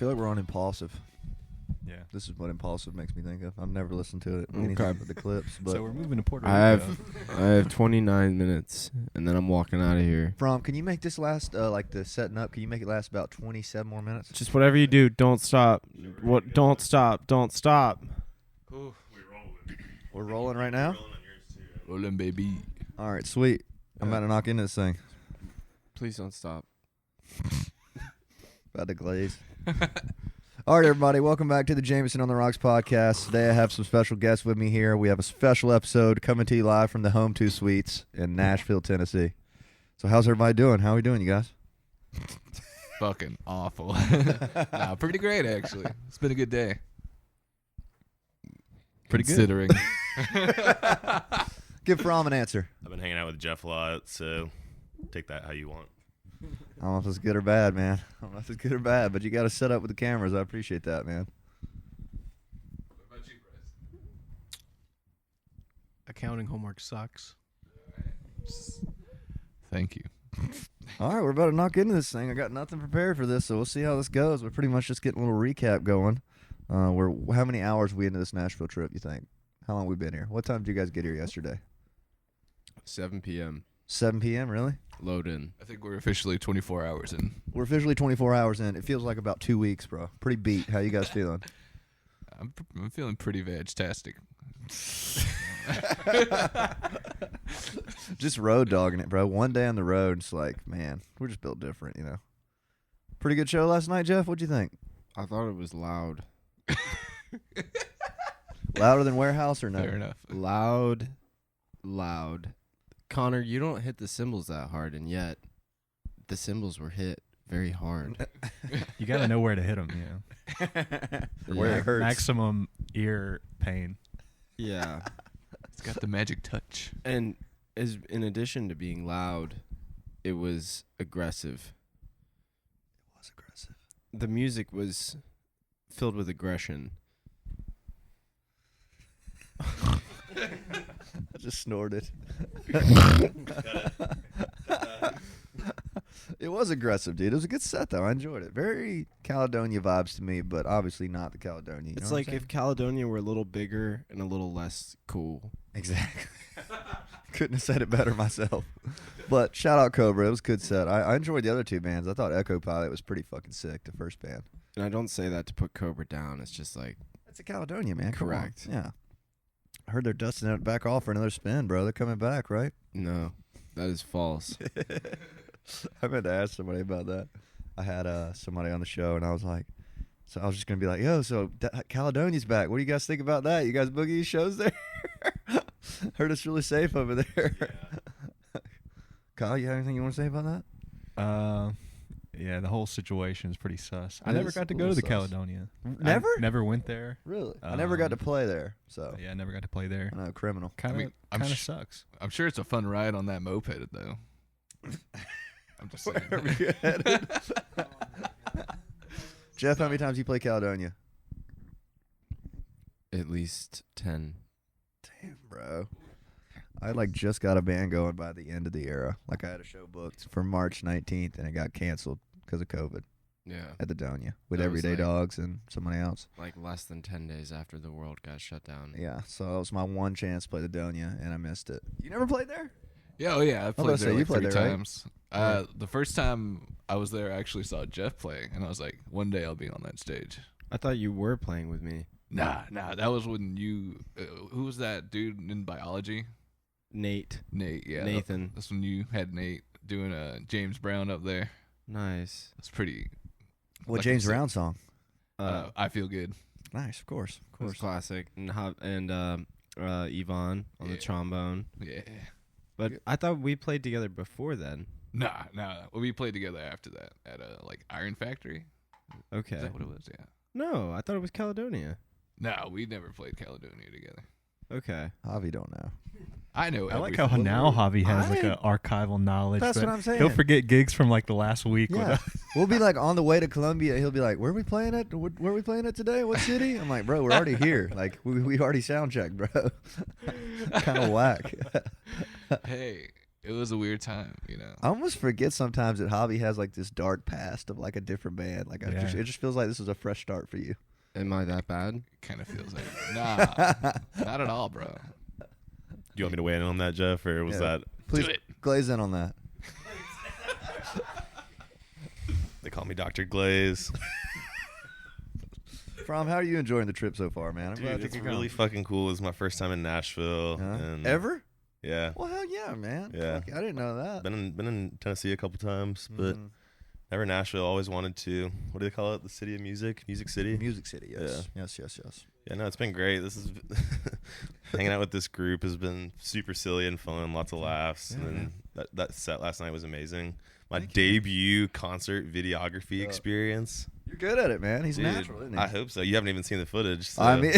feel like we're on Impulsive. Yeah. This is what Impulsive makes me think of. I've never listened to it. Anything but the clips. But So we're moving to Puerto Rico. I have 29 minutes, and then I'm walking out of here. Fromm, can you make this last, like the setting up, can you make it last about 27 more minutes? Just whatever you do, don't stop. What? Don't stop. Don't stop. Ooh. We're rolling right now? Rolling, baby. All right, sweet. I'm about to knock into this thing. Please don't stop. About to glaze. All right, everybody, welcome back to the Jameson on the Rocks podcast. Today I have some special guests with me here. We have a special episode coming to you live from the Home 2 Suites in Nashville, Tennessee. So how's everybody doing? How are we doing, you guys? Fucking awful. Nah, pretty great, actually. It's been a good day. Pretty Considering. Give Fromm an answer. I've been hanging out with Jeff a lot, so take that how you want. I don't know if it's good or bad, man. I don't know if it's good or bad, but you got to set up with the cameras. I appreciate that, man. What about you, Bryce? Accounting homework sucks. Thank you. All right, we're about to knock into this thing. I got nothing prepared for this, so we'll see how this goes. We're pretty much just getting a little recap going. How many hours are we into this Nashville trip, you think? How long we been here? What time did you guys get here yesterday? 7 p.m. 7 p.m., really? Load in. I think we're officially 24 hours in. We're officially 24 hours in. It feels like about 2 weeks, bro. Pretty beat. How you guys feeling? I'm feeling pretty veg-tastic. Just road dogging it, bro. One day on the road, it's like, man, we're just built different, you know. Pretty good show last night, Jeff. What'd you think? I thought it was loud. Louder than Warehouse or no? Fair enough. Loud. Connor, you don't hit the cymbals that hard, and yet the cymbals were hit very hard. You got to know where to hit them, you know. Where it hurts. Maximum ear pain. Yeah. It's got the magic touch. And in addition to being loud, it was aggressive. It was aggressive. The music was filled with aggression. I just snorted. It was aggressive, dude. It was a good set, though. I enjoyed it. Very Caledonia vibes to me, but obviously not the Caledonia. You It's know like what I'm if Caledonia were a little bigger and a little less cool. saying? Exactly. Couldn't have said it better myself. But shout out Cobra. It was a good set. I enjoyed the other two bands. I thought Echo Pilot was pretty fucking sick, the first band. And I don't say that to put Cobra down. It's just like, That's a Caledonia, man. Come on. Correct. Yeah. I heard they're dusting it back off for another spin, bro. They're coming back, right? no, that is false. I meant to ask somebody about that. I had somebody on the show, and I was like, so I was just going to be like, yo, so Caledonia's back. What do you guys think about that? You guys boogie shows there? Heard it's really safe over there. Yeah. Kyle, you have anything you want to say about that? Yeah, the whole situation is pretty sus. I It never is got to a go to little the sus. Caledonia. Never? I never went there. Really? I never got to Um, play there, so. Yeah, I never got to play there. I know, criminal. Kind of, I mean, I'm sucks. I'm sure it's a fun ride on that moped, though. I'm just saying. Where are we headed? Jeff, how many times you play Caledonia? At least 10. Damn, bro. I just got a band going by the end of the era. Like I had a show booked for March 19th, and it got canceled because of COVID Yeah. at the Donia with That was Everyday like- Dogs and somebody else. Like less than 10 days after the world got shut down. Yeah, so it was my one chance to play the Donia, and I missed it. You never played there? Yeah, oh yeah, I've about played to there say, you like played 3 there, right? times. Yeah. The first time I was there, I actually saw Jeff play, and I was like, one day I'll be on that stage. I thought you were playing with me. Nah, that was when you. Who was that dude in biology? Nate. Nate, yeah. Nathan. That's when you had Nate doing James Brown up there. Nice. That's pretty. What Like James I said, Brown song? I Feel Good. Nice, of course. Of course. Classic. And Yvonne on the Yeah. trombone. Yeah. But I thought we played together before then. Nah. We played together after that at Iron Factory. Okay. Is that what it was? Yeah. No, I thought it was Caledonia. No, we never played Caledonia together. Okay. Javi don't know. I know. I like how everything. now Javi has I- an archival knowledge. That's but what I'm saying. He'll forget gigs from the last week. with Yeah. us. We'll be on the way to Columbia. He'll be like, where are we playing at? Where are we playing at today? What city? I'm like, bro, we're already here. We already sound checked, bro. Kind of whack. Hey, It was a weird time, you know. I almost forget sometimes that Javi has like this dark past of like a different band. Like Yeah. it just feels like this was a fresh start for you. Am I that bad? Kind of feels like nah, not at all, bro. Do you want me to weigh in on that, Jeff, or was Yeah. that? Please Do it. glaze in on that. They call me Dr. Glaze. Fromm, how are you enjoying the trip so far, man? I'm glad Dude, that it's you're really going. fucking cool. It's my first time in Nashville. And Ever? Yeah. Well, hell yeah, man. Yeah. Fuck, I didn't know that. Been in Tennessee a couple times, but Mhm. never Nashville. Always wanted to. What do they call it? The city of music? Music City? Music City, yes. Yes. Yeah, no, it's been great. This is hanging out with this group has been super silly and fun. Lots of laughs. Yeah, And then that set last night was amazing. My Thank you. debut concert videography Yeah. experience. You're good at it, man. He's Dude, natural, isn't he? I hope so. You haven't even seen the footage. So I mean,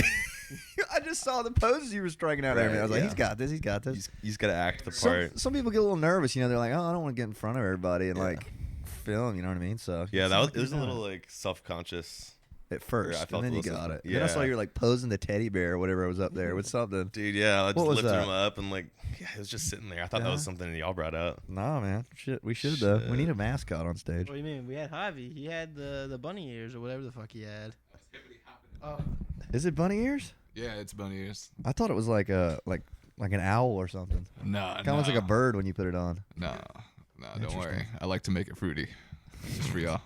I just saw the poses you were striking out there, Right, man. I was like, yeah. he's got this. you just got to act the part. Some people get a little nervous, you know. They're like, oh, I don't want to get in front of everybody and Yeah. like film, you know what I mean? So Yeah, it it was a little like self-conscious. at first, I and felt then a you little got it. self- Then I saw yeah. you like posing the teddy bear or whatever was up there with something. Dude, yeah, I What just was lifted that? him up and like, yeah, it was just sitting there. I thought that was something that y'all brought out. Nah, man, shit, we should though. We Shit. need a mascot on stage. What do you mean? We had Javi. He had the bunny ears or whatever the fuck he had. Oh, Is it bunny ears? Yeah, it's bunny ears. I thought it was like like an owl or something. No, Kind of looks like a bird when you put it on. No, don't Interesting. worry. I like to make it fruity, just for y'all.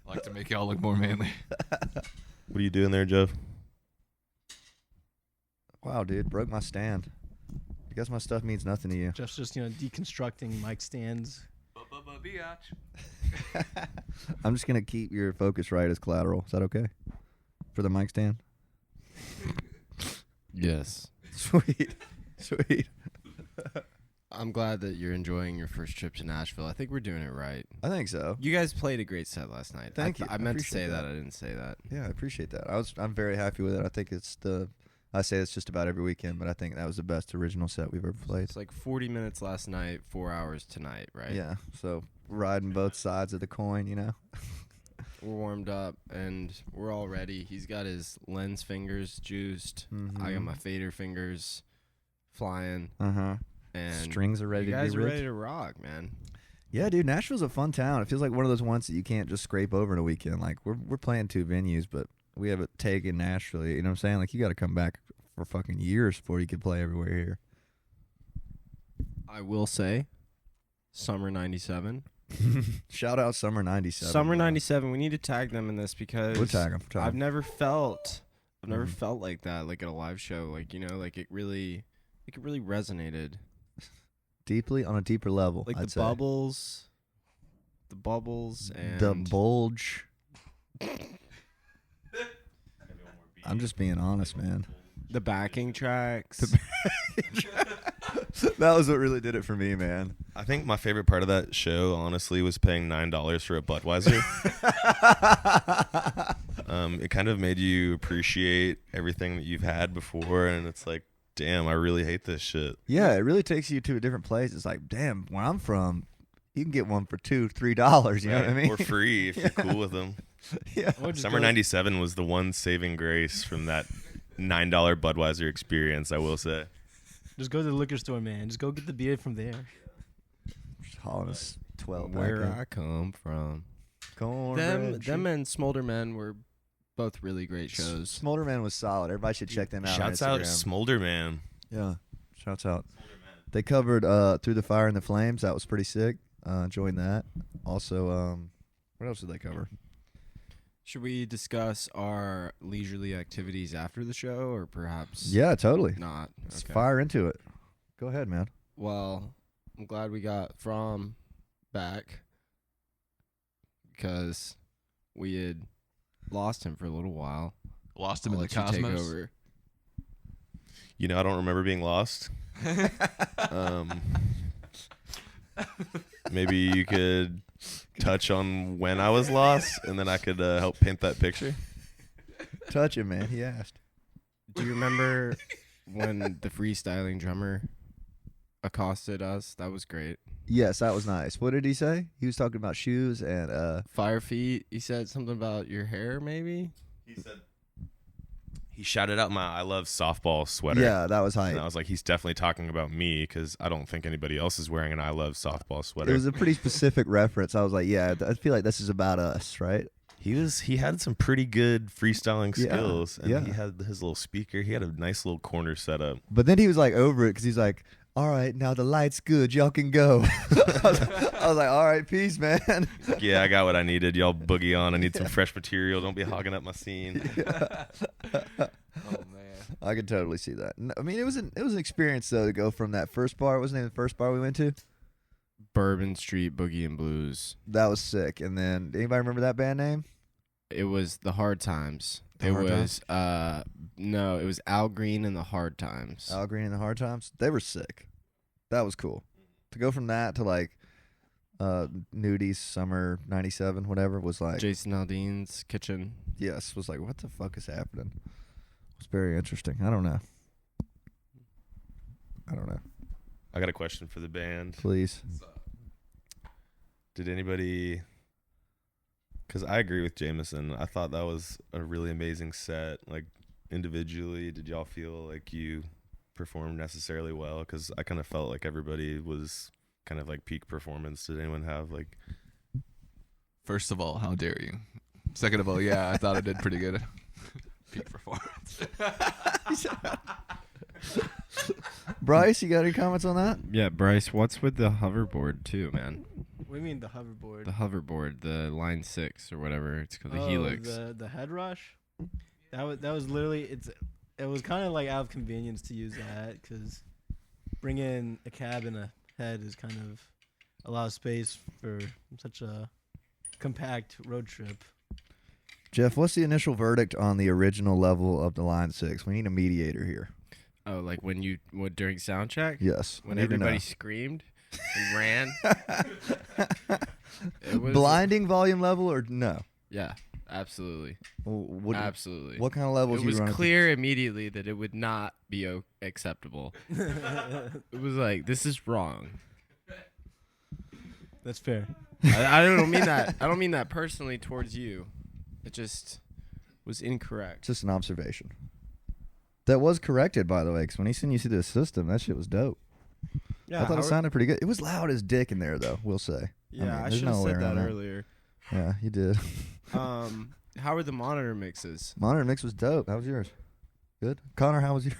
I like to make y'all look more manly. What are you doing there, Jeff? Wow, dude, broke my stand. I guess my stuff means nothing to you. Jeff's just deconstructing mic stands. I'm just gonna keep your focus right as collateral. Is that okay? For the mic stand. Yes. Sweet. I'm glad that you're enjoying your first trip to Nashville. I think we're doing it right. I think so. You guys played a great set last night. Thank you. I I meant to appreciate say that. that. I didn't say that. Yeah, I appreciate that. I'm very happy with it. I think I say it's just about every weekend, but I think that was the best original set we've ever played. It's like 40 minutes last night, 4 hours tonight, right? Yeah. So riding both sides of the coin, you know. We're warmed up and we're all ready. He's got his lens fingers juiced. I got Mhm. my fader fingers flying. Uh-huh. And Strings are ready you to guys be are ripped. ready to rock, man. Yeah, dude, Nashville's a fun town. It feels like one of those ones that you can't just scrape over in a weekend. Like we're playing 2 venues, but we have a take in Nashville. You know what I'm saying? Like you got to come back for fucking years before you can play everywhere here. I will say, Summer 97. Shout out Summer 97. Summer 97. We need to tag them in this because We'll tag them. I've never felt Mhm. felt like that, like at a live show. Like, like it really resonated. Deeply on a deeper level. Like I'd the say. bubbles and The bulge. I'm just being honest, man. the backing tracks. That was what really did it for me, man. I think my favorite part of that show, honestly, was paying $9 for a Budweiser. It kind of made you appreciate everything that you've had before, and it's like, damn, I really hate this shit. Yeah, it really takes you to a different place. It's like, damn, where I'm from, you can get one for $2, $3. You know what I mean? Or free if you're cool with them. Yeah. Or just Summer go- '97 was the one saving grace from that $9 Budweiser experience, I will say. Just go to the liquor store, man. Just go get the beer from there. Just hauling us 12 Where back I come from. Cornbread Them and Smolderman were both really great shows. Smolderman was solid. Everybody should check them out. Shouts on out Instagram. Smolder Man. Yeah, shouts out. They covered Through the Fire and the Flames. That was pretty sick. Enjoying that. Also, what else did they cover? Should we discuss our leisurely activities after the show, or perhaps Yeah, totally. not? Let's Okay. fire into it. Go ahead, man. Well, I'm glad we got Fromm back because we had lost him for a little while. Lost him I'll in the let you take cosmos. over. You know, I don't remember being lost. Maybe you could touch on when I was lost, and then I could help paint that picture. Touch it, man. He asked. Do you remember when the freestyling drummer accosted us? That was great. Yes, that was nice. What did he say? He was talking about shoes and Fire feet. He said something about your hair, maybe. he shouted out my "I love softball" sweater. Yeah, that was hype. And I was like, he's definitely talking about me because I don't think anybody else is wearing an "I love softball" sweater. It was a pretty specific reference. I was like, yeah, I feel like this is about us, right? He had some pretty good freestyling Yeah, skills, and yeah. he had his little speaker. He had a nice little corner setup. But then he was like over it because he's like, all right, now the light's good. Y'all can go. I was like, all right, peace, man. Yeah, I got what I needed. Y'all boogie on. I need some fresh material. Don't be hogging up my scene. Oh man. I could totally see that. I mean, it was an experience though to go from that first bar. What was the name of the first bar we went to? Bourbon Street Boogie and Blues. That was sick. And then anybody remember that band name? It was the Hard Times. The Hard was no, it was Al Green and the Hard Times. Al Green and the Hard Times. They were sick. That was cool. To go from that to like Nudies Summer '97, whatever, was like Jason Aldean's Kitchen. yes, was like what the fuck is happening? It's very interesting. I don't know. I got a question for the band. Please. Did anybody? Because I agree with Jameson. I thought that was a really amazing set. Like individually, did y'all feel like you performed necessarily well? Because I kind of felt like everybody was kind of like peak performance. Did anyone have like? First of all, how dare you? Second of all, yeah, I thought I did pretty good. Peak performance. Bryce, you got any comments on that? Yeah, Bryce, what's with the hoverboard too, man? What do you mean the hoverboard? The hoverboard, the Line 6 or whatever it's called, the Oh, Helix. The head rush. That was literally it was kind of like out of convenience to use that because bringing a cab and a head is kind of a lot of space for such a compact road trip. Jeff, what's the initial verdict on the original level of the Line 6? We need a mediator here. Oh, like when during sound check? Yes. When we need to know. everybody screamed and ran? It was Blinding volume level or no? Yeah, absolutely. What, Absolutely. what kind of levels It you was running? clear immediately that it would not be acceptable. It was like, this is wrong. That's fair. I don't mean that. I don't mean that personally towards you. It just was incorrect. Just an observation. That was corrected, by the way, because when he sent you through the system, that shit was dope. Yeah, I thought it sounded pretty good. It was loud as dick in there, though, we'll say. Yeah, I there's should have no way said that around earlier. Yeah, you did. How were the monitor mixes? Monitor mix was dope. How was yours? Good? Connor, how was yours?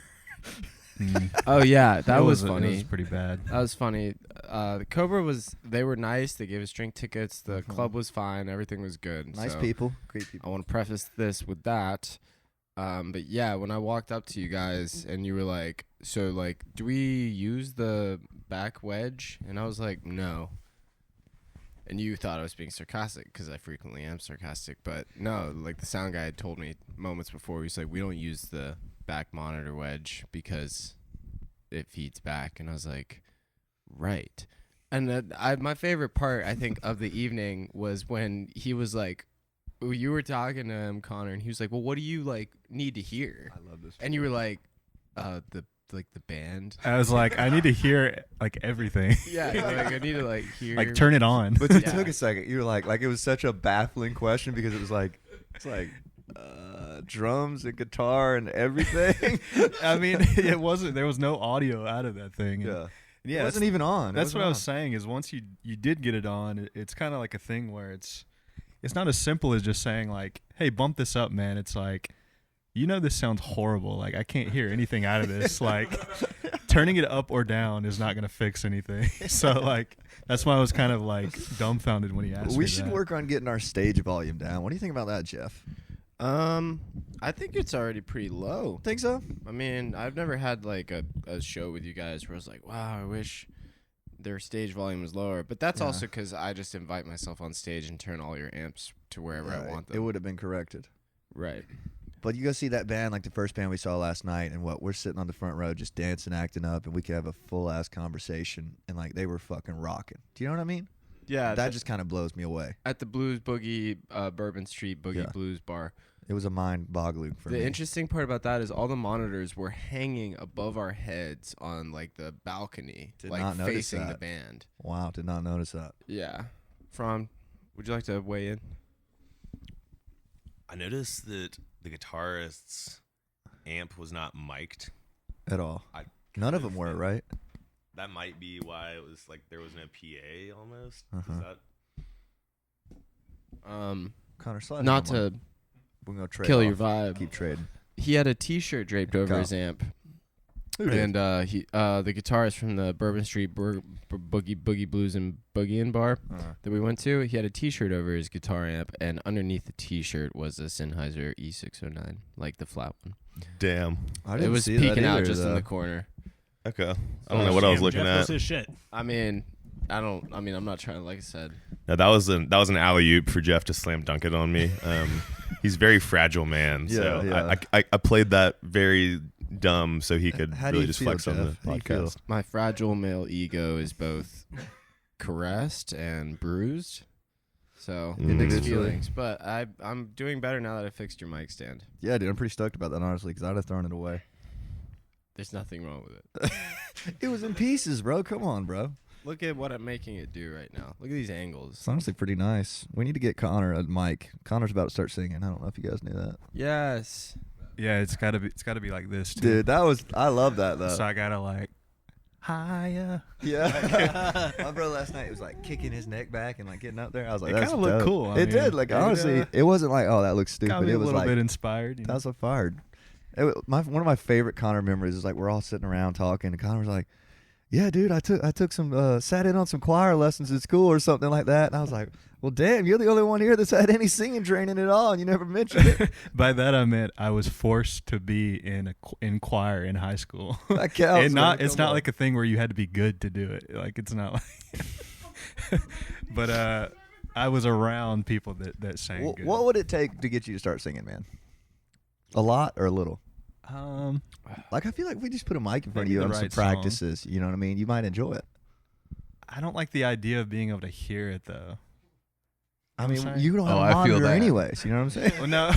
Oh yeah, that was It funny. was pretty bad. That was funny. The Cobra they were nice. They gave us drink tickets. The Mhm. club was fine. Everything was good. Nice So people. Great I people. want to preface this with that. But yeah, when I walked up to you guys and you were like, so like, do we use the back wedge? And I was like, no. And you thought I was being sarcastic because I frequently am sarcastic. But no, like the sound guy had told me moments before, he was like, we don't use the back monitor wedge because it feeds back. And I was like, right. And my favorite part, I think, of the evening was when he was like, you were talking to him, Connor, and he was like, well, what do you like need to hear? I love this. And you were like, the band. I was like, I need to hear like everything. Yeah, like I need to like hear. Like turn it on. But it Yeah. took a second. You were like it was such a baffling question because it was like, it's like drums and guitar and everything. I mean, it wasn't. There was no audio out of that thing. And Yeah. yeah. It wasn't even on. It That's wasn't what I was on. saying. Is once you did get it on, it's kind of like a thing where it's not as simple as just saying like, hey, bump this up, man. It's like, you know, this sounds horrible. Like I can't hear anything out of this. Like turning it up or down is not gonna fix anything. So like that's why I was kind of like dumbfounded when he asked me We should that. work on getting our stage volume down. What do you think about that, Jeff? I think it's already pretty low. Think so? I mean, I've never had like a show with you guys where I was like, wow, I wish their stage volume was lower. But that's Yeah. also because I just invite myself on stage and turn all your amps to wherever I Right. want It them. would have been corrected. Right. But you go see that band, like the first band we saw last night, and we're sitting on the front row just dancing, acting up, and we could have a full ass conversation, and like they were fucking rocking. Do you know what I mean? Yeah. That just kind of blows me away. at the Blues Boogie, Bourbon Street Boogie Yeah. Blues Bar. It was a mind boggling for The me. interesting part about that is all the monitors were hanging above our heads on like the balcony, Did like not notice facing the that. band. Wow, did not notice that. Yeah. Fromm, would you like to weigh in? I noticed that the guitarists amp was not mic'd. At all. I None of kind them were, think right? That might be why it was like there wasn't a PA almost. Uh-huh. Is that Connor, slide not in one. to We're gonna trade kill off. your vibe. Keep trading. He had a T-shirt draped over Kyle. his amp, Who did? and he the guitarist from the Bourbon Street Boogie Blues and Boogie Bar that we went to, he had a T-shirt over his guitar amp, and underneath the T-shirt was a Sennheiser E609, like the flat one. damn. I It didn't was see that peeking out either, just in though. the corner. Okay. I don't know what I was looking Jeff at. knows his shit. I mean, I'm not trying to, like I said. No, that was an alley oop for Jeff to slam dunk it on me. He's a very fragile man, so Yeah. I played that very dumb so he could How do really you just feel, flex on the Jeff? How do you feel? podcast. My fragile male ego is both caressed and bruised. So Mm. mixed Individually. feelings, but I'm doing better now that I fixed your mic stand. Yeah, dude, I'm pretty stoked about that, honestly, because I'd have thrown it away. There's nothing wrong with it. It was in pieces, bro. Come on, bro. Look at what I'm making it do right now. Look at these angles. It's honestly pretty nice. We need to get Connor a mic. Connor's about to start singing. I don't know if you guys knew that. Yes. Yeah, it's gotta be like this too. Dude, I love that, though. So I gotta like higher. Yeah. My bro last night was like kicking his neck back and like getting up there. I was like, It that's kinda looked dope. cool. I It mean, did. Like, honestly, it wasn't like, oh, that looks Got stupid. me It a was little like, bit inspired. You that know? was so fired. One of my favorite Connor memories is like we're all sitting around talking, and Connor was like, "Yeah, dude, I took some sat in on some choir lessons at school or something like that." And I was like, "Well, damn, you're the only one here that's had any singing training at all, and you never mentioned it." By that I meant I was forced to be in choir in high school. That counts, And man. it's Come not on. like a thing where you had to be good to do it. Like it's not like. But I was around people that sang good. What would it take to get you to start singing, man? A lot or a little? Like I feel like if we just put a mic in front of Maybe you the and some right song. practices, you know what I mean? You might enjoy it. I don't like the idea of being able to hear it though. I I'm mean, sorry. you don't have Oh, a I feel monitor that. anyways. You know what I'm saying? Well, no.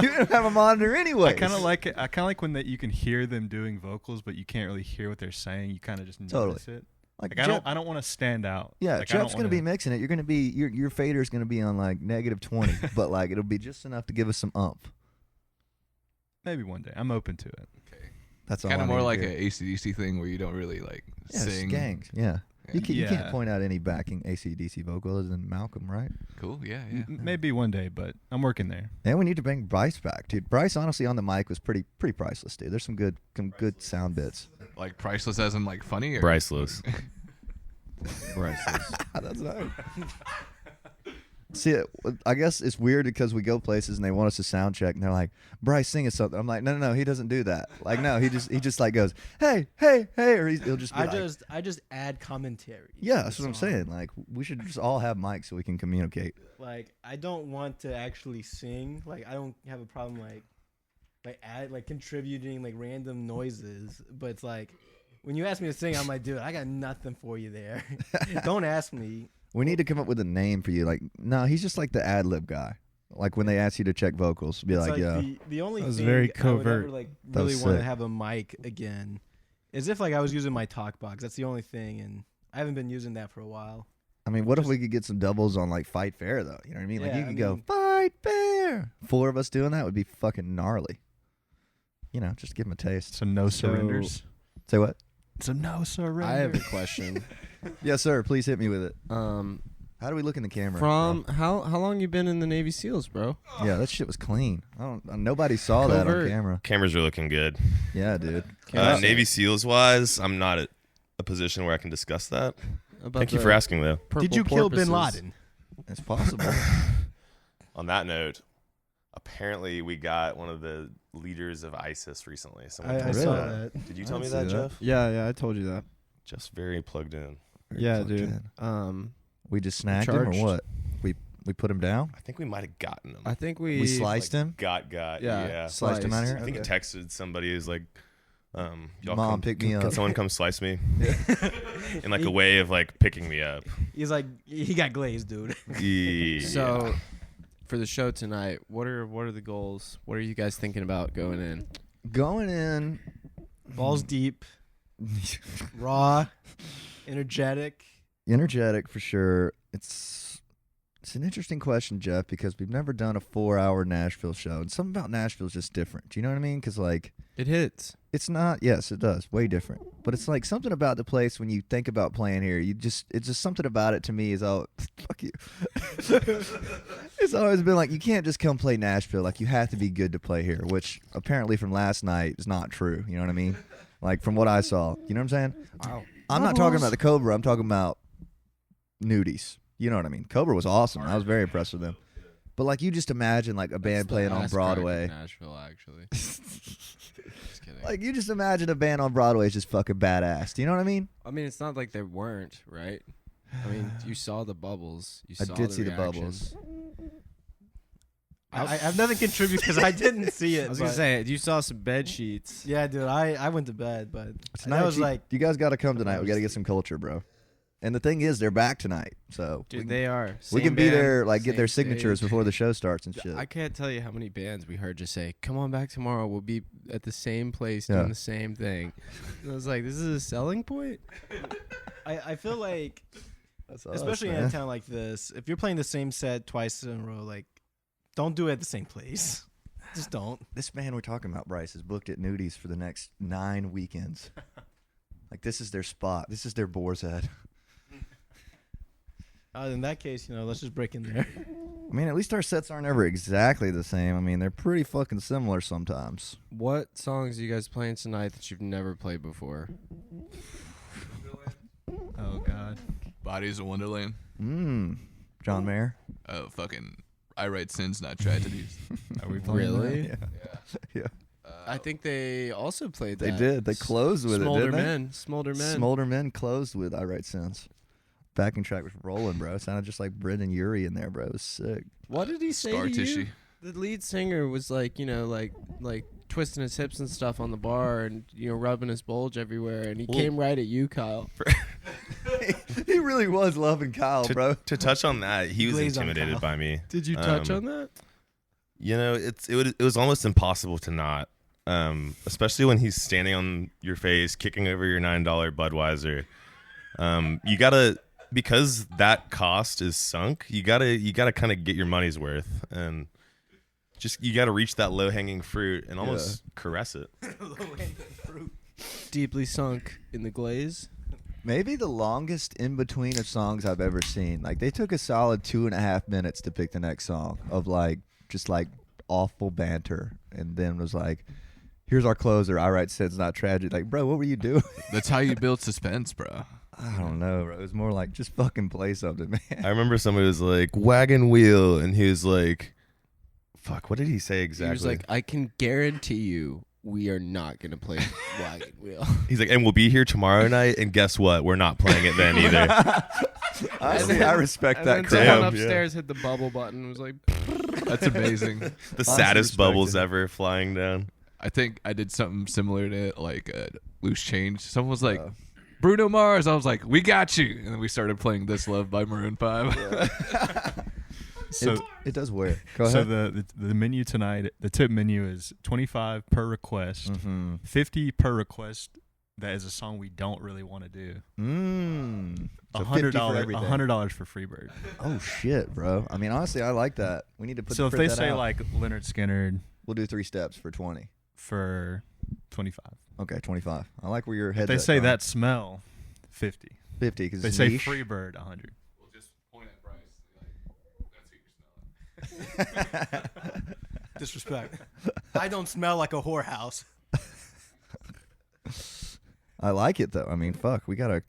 You don't have a monitor anyways. I kind of like it. I kind of like when that you can hear them doing vocals, but you can't really hear what they're saying. You kind of just Totally. notice it. like Like I don't want to stand out. Yeah, Like, I don't Jeff's gonna be wanna- mixing it. You're gonna be your fader's gonna be on like -20, but like it'll be just enough to give us some umph. Maybe one day. I'm open to it. That's all. Kind I of need more to like hear. a AC/DC thing where you don't really like Yeah, sing. Skanks. Yeah. You Yeah. can't Yeah. point out any backing AC/DC vocal other than Malcolm, right? Cool. Yeah. Yeah. Maybe one day, but I'm working there. And we need to bring Bryce back, dude. Bryce, honestly, on the mic was pretty priceless, dude. There's some good sound bits. Like priceless as in like funny or Priceless. Priceless. That's nice. See, I guess it's weird because we go places and they want us to sound check, and they're like, "Bryce, sing us something." I'm like, "No, he doesn't do that." Like, no, he just like goes, "Hey," or he'll just be I just add commentary. yeah, to that's the what I'm song. saying. Like, we should just all have mics so we can communicate. Like I don't want to actually sing. Like I don't have a problem like contributing like random noises. But it's like when you ask me to sing, I'm like, dude, I got nothing for you there. Don't ask me. We need to come up with a name for you. Like, no, he's just like the ad lib guy. Like when they ask you to check vocals, be It's like, yeah. The only That was thing very I would covert. ever like That was really want to sick. have a mic again is if like I was using my talk box. That's the only thing, and I haven't been using that for a while. I mean, what if we could get some doubles on like Fight Fair though? You know what I mean? Like Yeah, you I could go mean- Fight Fair. 4 of us doing that would be fucking gnarly. You know, just give them a taste. So no So- surrenders. Say what? So no surrenders. I have a question. Yes, sir. Please hit me with it. Um, How do we look in the camera? From how long you been in the Navy SEALs, bro? bro? Yeah, that shit was clean. Nobody saw that on Covert. camera. Cameras are looking good. Yeah, dude. Navy SEAls wise, I'm not at a position where I can discuss that. About Thank you the for asking, though. purple Did you kill Bin porpoises. Laden? It's possible. On that note, apparently we got one of the leaders of ISIS recently. Someone I told me saw that. that. Did you I tell me didn't that, see that. Jeff? Yeah, I told you that. Just very plugged in. Yeah, Plugged dude. in. We just snagged him Charged. or what? We put him down. I think we might have gotten him. I think we We sliced him. Got. Yeah. Yeah. Sliced him out of here. I think Okay. he texted somebody who's like, y'all Mom, come, pick me can up. someone come slice me? In like a way of like picking me up. He's like he got glazed, dude. Yeah. So, for the show tonight, what are the goals? What are you guys thinking about going in? Going in. Balls deep, raw, energetic. Energetic for sure. It's It's an interesting question, Jeff, because we've never done a 4-hour Nashville show, and something about Nashville is just different. Do you know what I mean? Because like It hits. it's not. Yes, it does. Way different. But it's like something about the place when you think about playing here. It's just something about it to me is all fuck you. It's always been like you can't just come play Nashville. Like you have to be good to play here, which apparently from last night is not true. You know what I mean? Like from what I saw. You know what I'm saying? Wow. I'm not talking about the Cobra. I'm talking about Nudies. You know what I mean? Cobra was awesome. I was very impressed with them. But like you just imagine like a band playing on Broadway. Nashville, actually. Just kidding. Like you just imagine a band on Broadway is just fucking badass. Do you know what I mean? I mean, it's not like they weren't, right? I mean, you saw the bubbles. You I saw did the see the reaction. bubbles. I have nothing to contribute because I didn't see it. I was gonna but- say you saw some bed sheets. Yeah, dude. I went to bed, but Tonight, I was like, you guys got to come tonight. We got to get some culture, bro. And the thing is, they're back tonight, so Dude, we, they are. we Same can be band, there, like get their same signatures stage. before the show starts and shit. I can't tell you how many bands we heard just say, "Come on back tomorrow. We'll be at the same place Yeah. doing the same thing." And I was like, "This is a selling point." I feel like, That's us, especially in man. a town like this, if you're playing the same set twice in a row, like, don't do it at the same place. Just don't. This man we're talking about, Bryce, is booked at Nudies for the next 9 weekends. Like this is their spot. This is their boar's head. In that case, let's just break in there. I mean, at least our sets aren't ever exactly the same. I mean, they're pretty fucking similar sometimes. What songs are you guys playing tonight that you've never played before? Oh God. Bodies of Wonderland. John Mayer. Oh, fucking. I write sins, not tragedies. Are we playing Really? Yeah. Yeah. I think they also played They that. did. They closed with Smolder it, didn't Men. Smolder they? Men. Smolder Men closed with I Write Sins. Backing track was rolling, bro. It sounded just like Brendan Urie in there, bro. It was sick. What did he say Scar to tissue. you? The lead singer was like, like twisting his hips and stuff on the bar and, rubbing his bulge everywhere. And he came right at you, Kyle. He really was loving Kyle, bro. To touch on that, he was Glaze on intimidated Kyle. by me. Did you touch on that? It was almost impossible to not, especially when he's standing on your face, kicking over your $9 Budweiser. You gotta, because that cost is sunk. You gotta kind of get your money's worth, and just you gotta reach that low hanging fruit and almost caress it. Deeply sunk in the glaze. Maybe the longest in between of songs I've ever seen. Like they took a solid 2.5 minutes to pick the next song of like just like awful banter, and then was like, "Here's our closer. I Write Sins, Not Tragedy." Like, bro, what were you doing? That's how you build suspense, bro. I don't know, bro. It was more like just fucking play something, man. I remember somebody was like wagon wheel, and he was like, "Fuck, what did he say exactly?" He was like, I can guarantee you we are not going to play Wagon Wheel. He's like, "And we'll be here tomorrow night, and guess what? We're not playing it then either." Honestly, I respect And that then crap. someone yeah. upstairs hit the bubble button and was like, That's amazing. The saddest respect bubbles it. ever flying down. I think I did something similar to like Loose Change. Someone was like, Bruno Mars. I was like, we got you. And then we started playing This Love by Maroon 5. So It does wear. Go so ahead. the menu tonight, the tip menu is $25 per request, Mm-hmm. $50 per request. That is a song we don't really want to do. So $50 for everything. $100 for Freebird. Oh shit, bro. I mean, honestly, I like that. We need to put. So if print they that say out. like Leonard Skinner we'll do 3 steps for 20. for 25, Okay, 25. I like where your head. if they say that smell, 50. 50 because They say Freebird 100. We'll just point at Bryce. Like, that's who you're smelling. Disrespect. I don't smell like a whorehouse. I like it though. I mean, fuck, we gotta.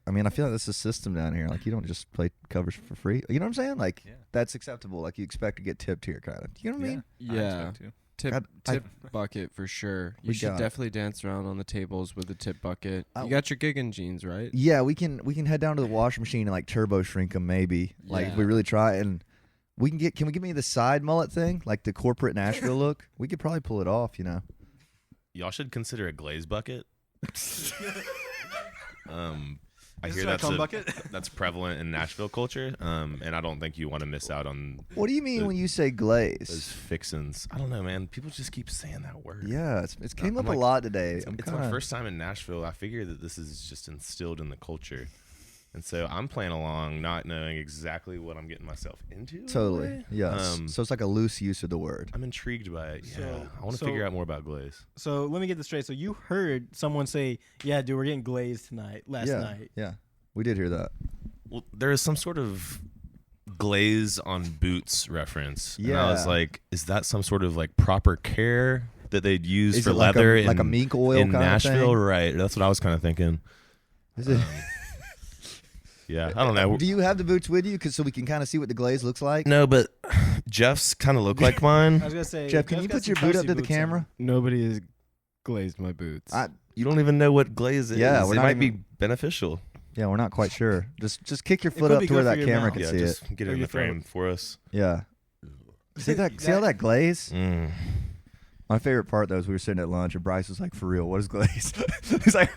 I mean, I feel like that's a system down here. Like, you don't just play covers for free. You know what I'm saying? Like, Yeah. that's acceptable. Like, you expect to get tipped here, kind of. You know what I mean? I yeah, expect to. tip I- bucket for sure. You We should got- definitely dance around on the tables with the tip bucket. I- You got your gigging jeans, right? Yeah, we can head down to the washing machine and like turbo shrink them maybe. Like, if we Yeah. really try, and we can get. Can we give me the side mullet thing, like the corporate Nashville look? We could probably pull it off. You know. Y'all should consider a glaze bucket. I Is hear this a that's cum bucket? that's prevalent in Nashville culture, and I don't think you want to miss out on What do you mean The- when you say those glaze? fixins. I don't know, man. People just keep saying that word. Yeah, it's came I'm up like- a lot today. It's my first time in Nashville. I figure that this is just instilled in the culture. And so I'm playing along, not knowing exactly what I'm getting myself into. in a Totally. way. Yes. So it's like a loose use of the word. I'm intrigued by it. Yeah, So- I want to so- figure out more about glaze. So let me get this straight. So you heard someone say, "Yeah, dude, we're getting glazed tonight." Last night. Yeah. We did hear that. Well, there is some sort of glaze on boots reference. And I was Yeah. like, is that some sort of like proper care that they'd use Is for it like leather like a in, mink oil in kind Nashville? of thing? Right. That's what I was kind of thinking. Is it? Yeah, I don't know. Do you have the boots with you, so we can kind of see what the glaze looks like? No, but Jeff's kind of look like mine. I was gonna say, Jeff, can you got put your some boot up Chelsea to the boots on. camera? Nobody has glazed my boots. You don't even know what glaze is. Yeah, we're it not might even- be beneficial. Yeah, we're not quite sure. Just kick your It foot could up be to where good for that your camera mouth. can Yeah, see just it. get Or it in your the frame throat. for us. Yeah. See that? See all that glaze? Mm. My favorite part though is we were sitting at lunch and Bryce was like, "For real, what is glaze?" he's like,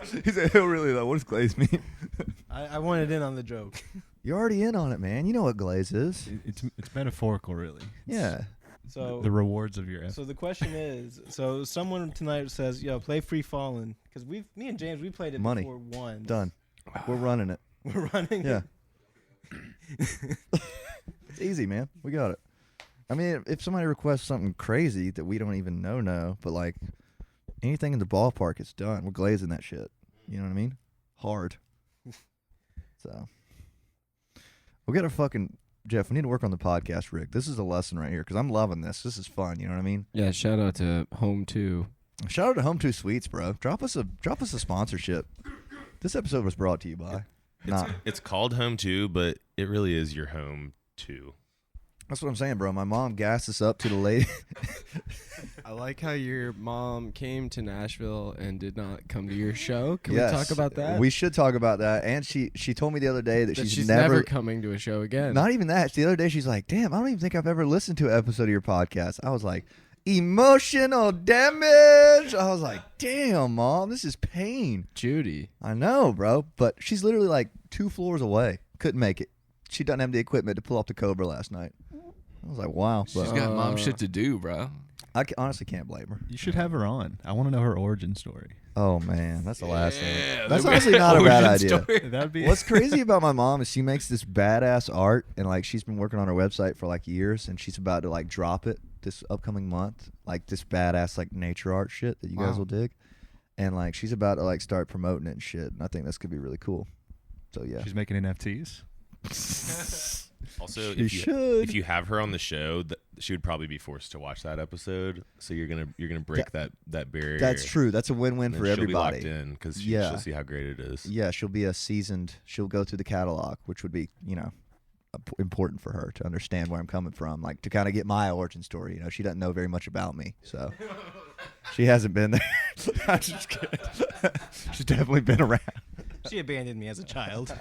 "Oh, really? Like, what does glaze mean?" I wanted in on the joke. You're already in on it, man. You know what glaze is. It's metaphorical, really. Yeah. So The rewards of your effort. So the question is, so someone tonight says, "Yo, play Free Fallin'," because me and James, we played it Money. before once. Done. We're running it. We're running. Yeah. it. It's easy, man. We got it. I mean, if somebody requests something crazy that we don't even know, but like anything in the ballpark, it's done. We're glazing that shit. You know what I mean? Hard. So we'll get a fucking Jeff. We need to work on the podcast, Rick. This is a lesson right here because I'm loving this. This is fun. You know what I mean? Yeah, shout out to Home 2. Shout out to Home 2 Sweets, bro. Drop us a sponsorship. This episode was brought to you by. It's called Home 2, but it really is your home too. That's what I'm saying, bro. My mom gassed us up to the lady. I like how your mom came to Nashville and did not come to your show. Can Yes. we talk about that? We should talk about that. And she told me the other day that, That she's never coming to a show again. Not even that. The other day she's like, "Damn, I don't even think I've ever listened to an episode of your podcast." I was like, "Emotional damage." I was like, "Damn, Mom, this is pain." Judy. I know, bro, but she's literally like 2 floors away. Couldn't make it. She doesn't have the equipment to pull off the Cobra last night. I was like, "Wow." She's But got mom shit to do, bro. I honestly can't blame her. You should have her on. I want to know her origin story. Oh man, that's the last Yeah, thing. That's the honestly not a bad origin idea. story. That'd be What's crazy about my mom is she makes this badass art, and like she's been working on her website for like years, and she's about to like drop it this upcoming month, like this badass like nature art shit that you guys Wow. will dig, and like she's about to like start promoting it and shit, and I think that's gonna be really cool. So yeah, She's making NFTs. Also, She should. if you have her on the show, she would probably be forced to watch that episode. So you're gonna break that barrier. that's true. That's a win-win And for then she'll everybody. be locked in because Yeah. she'll see how great it is. Yeah, she'll be a seasoned. She'll go through the catalog, which would be important for her to understand where I'm coming from, like to kind of get my origin story. You know, she doesn't know very much about me, so she hasn't been there. I'm just kidding. She's definitely been around. She abandoned me as a child.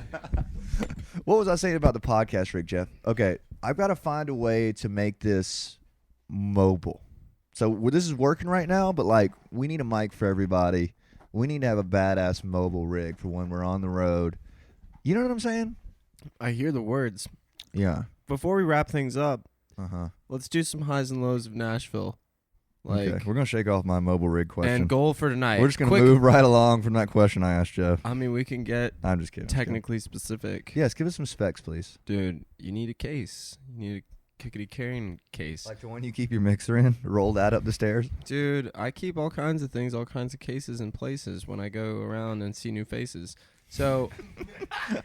What was I saying about the podcast, Rick, Jeff? Okay, I've got to find a way to make this mobile. So this is working right now, but like we need a mic for everybody. We need to have a badass mobile rig for when we're on the road. You know what I'm saying? I hear the words. Yeah. Before we wrap things up, Uh-huh. let's do some highs and lows of Nashville. Like, Okay, we're gonna shake off my mobile rig question. and goal for tonight. We're just gonna Quick- move right along from that question I asked Jeff. I mean, we can get I'm just kidding. technically specific. Yes, give us some specs, please. Dude, you need a case. You need a kickity carrying case. Like the one you keep your mixer in. Roll that up the stairs. Dude, I keep all kinds of things, all kinds of cases and places when I go around and see new faces. So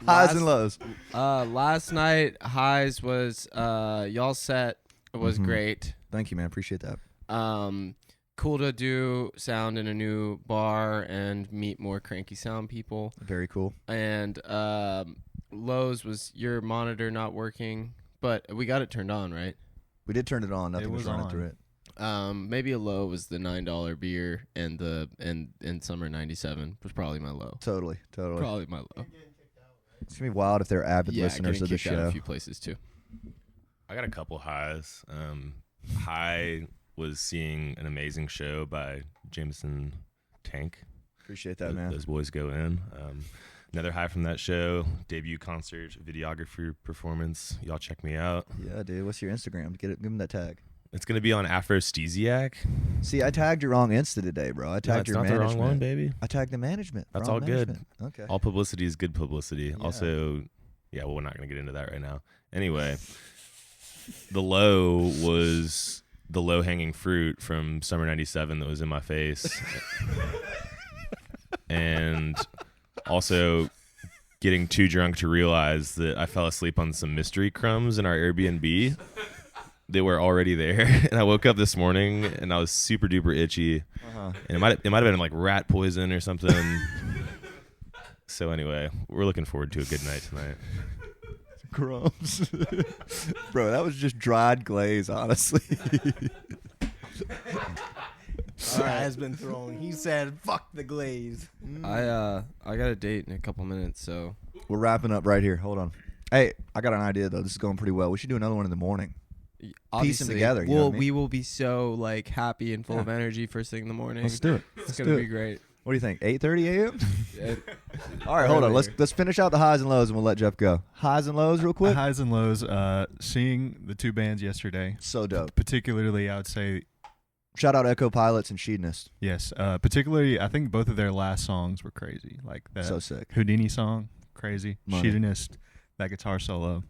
Highs and lows. last night highs was y'all set was Mhm. great. Thank you, man. Appreciate that. Cool to do sound in a new bar and meet more cranky sound people. Very cool. And lows was your monitor not working, but we got it turned on, right? We did turn it on. Nothing was was running on. through it. Maybe a low was the $9 beer and in summer '97 was probably my low. Totally. Probably my low. It's gonna be wild if they're avid Yeah, listeners getting of the kicked out show. a few places too. I got a couple highs. High was seeing an amazing show by Jameson Tank. Appreciate that, man. Those boys go in. Another high from that show, debut concert, videography performance. Y'all check me out. Yeah, dude. What's your Instagram? Give him that tag. It's gonna be on Aphrodisiac. See, I tagged your wrong Insta today, bro. I No, tagged it's your not the management. wrong one, baby. I tagged the management. That's Wrong all good. management. Okay. All publicity is good publicity. Yeah. Also, yeah, well, we're not gonna get into that right now. Anyway, the low was the low hanging fruit from summer '97 that was in my face, and also getting too drunk to realize that I fell asleep on some mystery crumbs in our Airbnb. They were already there, and I woke up this morning and I was super duper itchy, and it might have been like rat poison or something. So anyway, we're looking forward to a good night tonight. Crumbs. Bro, that was just dried glaze, honestly. Has been thrown. He said, "Fuck the glaze." I got a date in a couple minutes, so We're wrapping up right here. Hold on. Hey, I got an idea, though. This is going pretty well. We should do another one in the morning. obviously, together, you know what I mean? we will be so like happy and full of energy first thing in the morning. Let's do it. It's gonna be great. What do you think? 8:30 a.m.? Yeah. All right, hold on. Earlier. Let's finish out the highs and lows, and we'll let Jeff go. Highs and lows, real quick. Highs and lows. Seeing the two bands yesterday, So dope. particularly, I would say Shout out Echo Pilots and Sheedness. yes. Particularly, I think both of their last songs were crazy. Like that So sick. Houdini song, crazy. Money. Sheetinist, that guitar solo,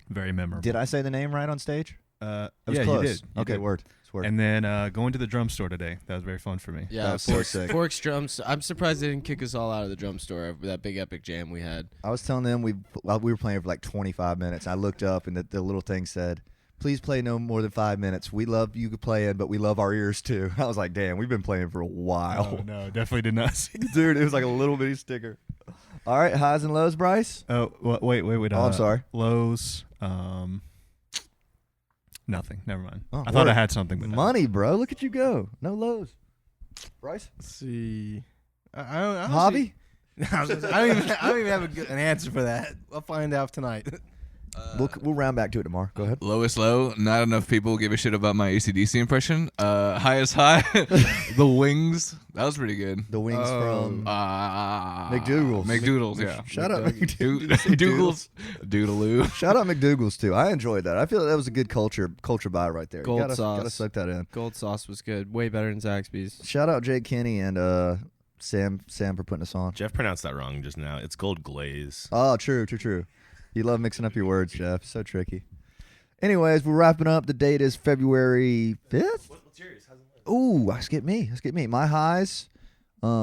very memorable. Did I say the name right on stage? It was yeah, close. you did. You Okay, did. word. It's word. And then going to the drum store today. That was very fun for me. That Yeah, was so sick. Forks drums. I'm surprised they didn't kick us all out of the drum store over that big epic jam we had. I was telling them we were playing for like 25 minutes. I looked up and the little thing said, "Please play no more than 5 minutes. We love you playing, but we love our ears too." I was like, "Damn, we've been playing for a while." Oh, no, definitely did not see. Dude, it was like a little bitty sticker. All right, highs and lows, Bryce. Oh, wait. Oh, I'm sorry. Lows. Nothing. Never mind. Oh, I thought I word. had something, but no. Money, bro. Look at you go. No lows. Bryce? Let's see. I don't Hobby? I don't even have an answer for that. I'll find out tonight. We'll round back to it tomorrow. Go ahead. Lowest low, not enough people give a shit about my AC/DC impression. Highest high, the Wings. That was pretty good. The wings from McDougal's. McDougal's, yeah. Shout out McDougal's. Doodaloo. Shout out McDougal's too. I enjoyed that. I feel that was a good culture buy right there. Gold you gotta sauce. suck that in. Gold sauce was good. Way better than Zaxby's. Shout out Jake Kinney and Sam for putting us on. Jeff pronounced that wrong just now. It's gold glaze. Oh, true. You love mixing up your words, Jeff. So tricky. Anyways, we're wrapping up. The date is February 5th. What's yours? Ooh, skip me. My highs,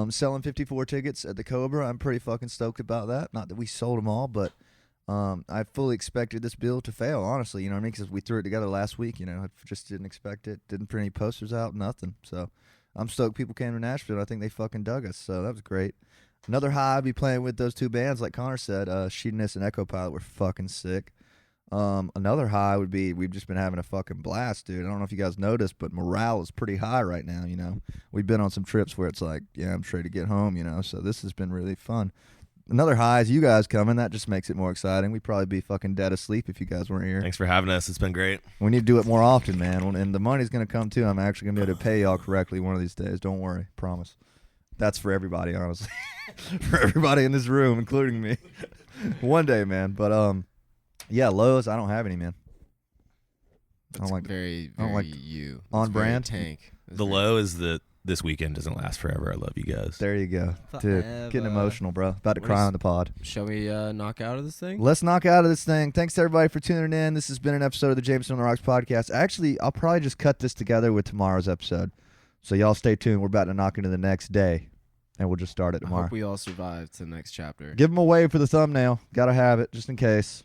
selling 54 tickets at the Cobra. I'm pretty fucking stoked about that. Not that we sold them all, but I fully expected this bill to fail, honestly. You know what I mean? Because we threw it together last week. You know, I just didn't expect it. Didn't print any posters out, nothing. So I'm stoked people came to Nashville. I think they fucking dug us. So that was great. Another high, I'd be playing with those two bands, like Connor said. Sheediness and Echo Pilot were fucking sick. Another high would be we've just been having a fucking blast, dude. I don't know if you guys noticed, but morale is pretty high right now, you know. We've been on some trips where it's like, yeah, I'm ready to get home, you know. So this has been really fun. Another high is you guys coming. That just makes it more exciting. We'd probably be fucking dead asleep if you guys weren't here. Thanks for having us. It's been great. We need to do it more often, man. And the money's going to come, too. I'm actually going to be able to pay y'all correctly one of these days. Don't worry. Promise. That's for everybody, honestly. For everybody in this room, including me. One day, man. But, yeah, lows, I don't have any, man. I don't like very, I don't like you. on It's very brand. Tank. It's The very- low is that this weekend doesn't last forever. I love you guys. There you go. Dude, getting Forever. emotional, bro. About to What cry is- on the pod. Shall we knock out of this thing? Let's knock out of this thing. Thanks to everybody for tuning in. This has been an episode of the Jameson on the Rocks podcast. Actually, I'll probably just cut this together with tomorrow's episode. So y'all stay tuned. We're about to knock into the next day, and we'll just start it I tomorrow. hope we all survive to the next chapter. Give them a wave for the thumbnail. Gotta have it, just in case.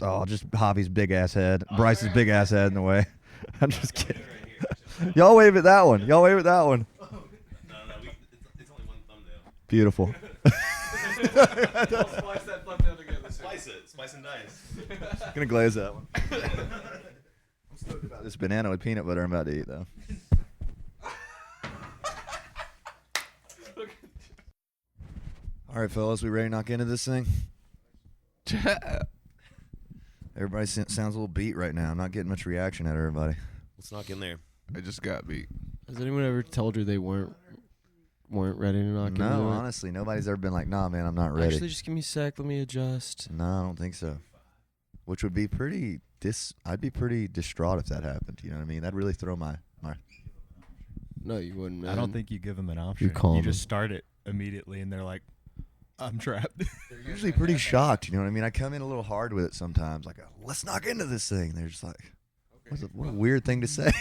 Oh, just Javi's big-ass head. Bryce's big-ass head in the way. I'm just kidding. Y'all wave at that one. No, it's only one thumbnail. Beautiful. Slice it. Slice and dice. Gonna glaze that one. I'm stoked about this banana with peanut butter I'm about to eat, though. All right, fellas, we ready to knock into this thing? Everybody sounds a little beat right now. I'm not getting much reaction out of everybody. Let's knock in there. I just got beat. Has anyone ever told you they weren't ready to knock into No, it? honestly, nobody's ever been like, nah, man, I'm not ready. Actually, just give me a sec. Let me adjust. No, I don't think so. which would be pretty I'd be pretty distraught if that happened. You know what I mean? That'd really throw my. No, you wouldn't, man. I don't think you give them an option. calm You them. just start it immediately, and they're like, "I'm trapped." They're usually pretty shocked. You know what I mean? I come in a little hard with it sometimes. Like, let's knock into this thing. They're just like, what a weird thing to say.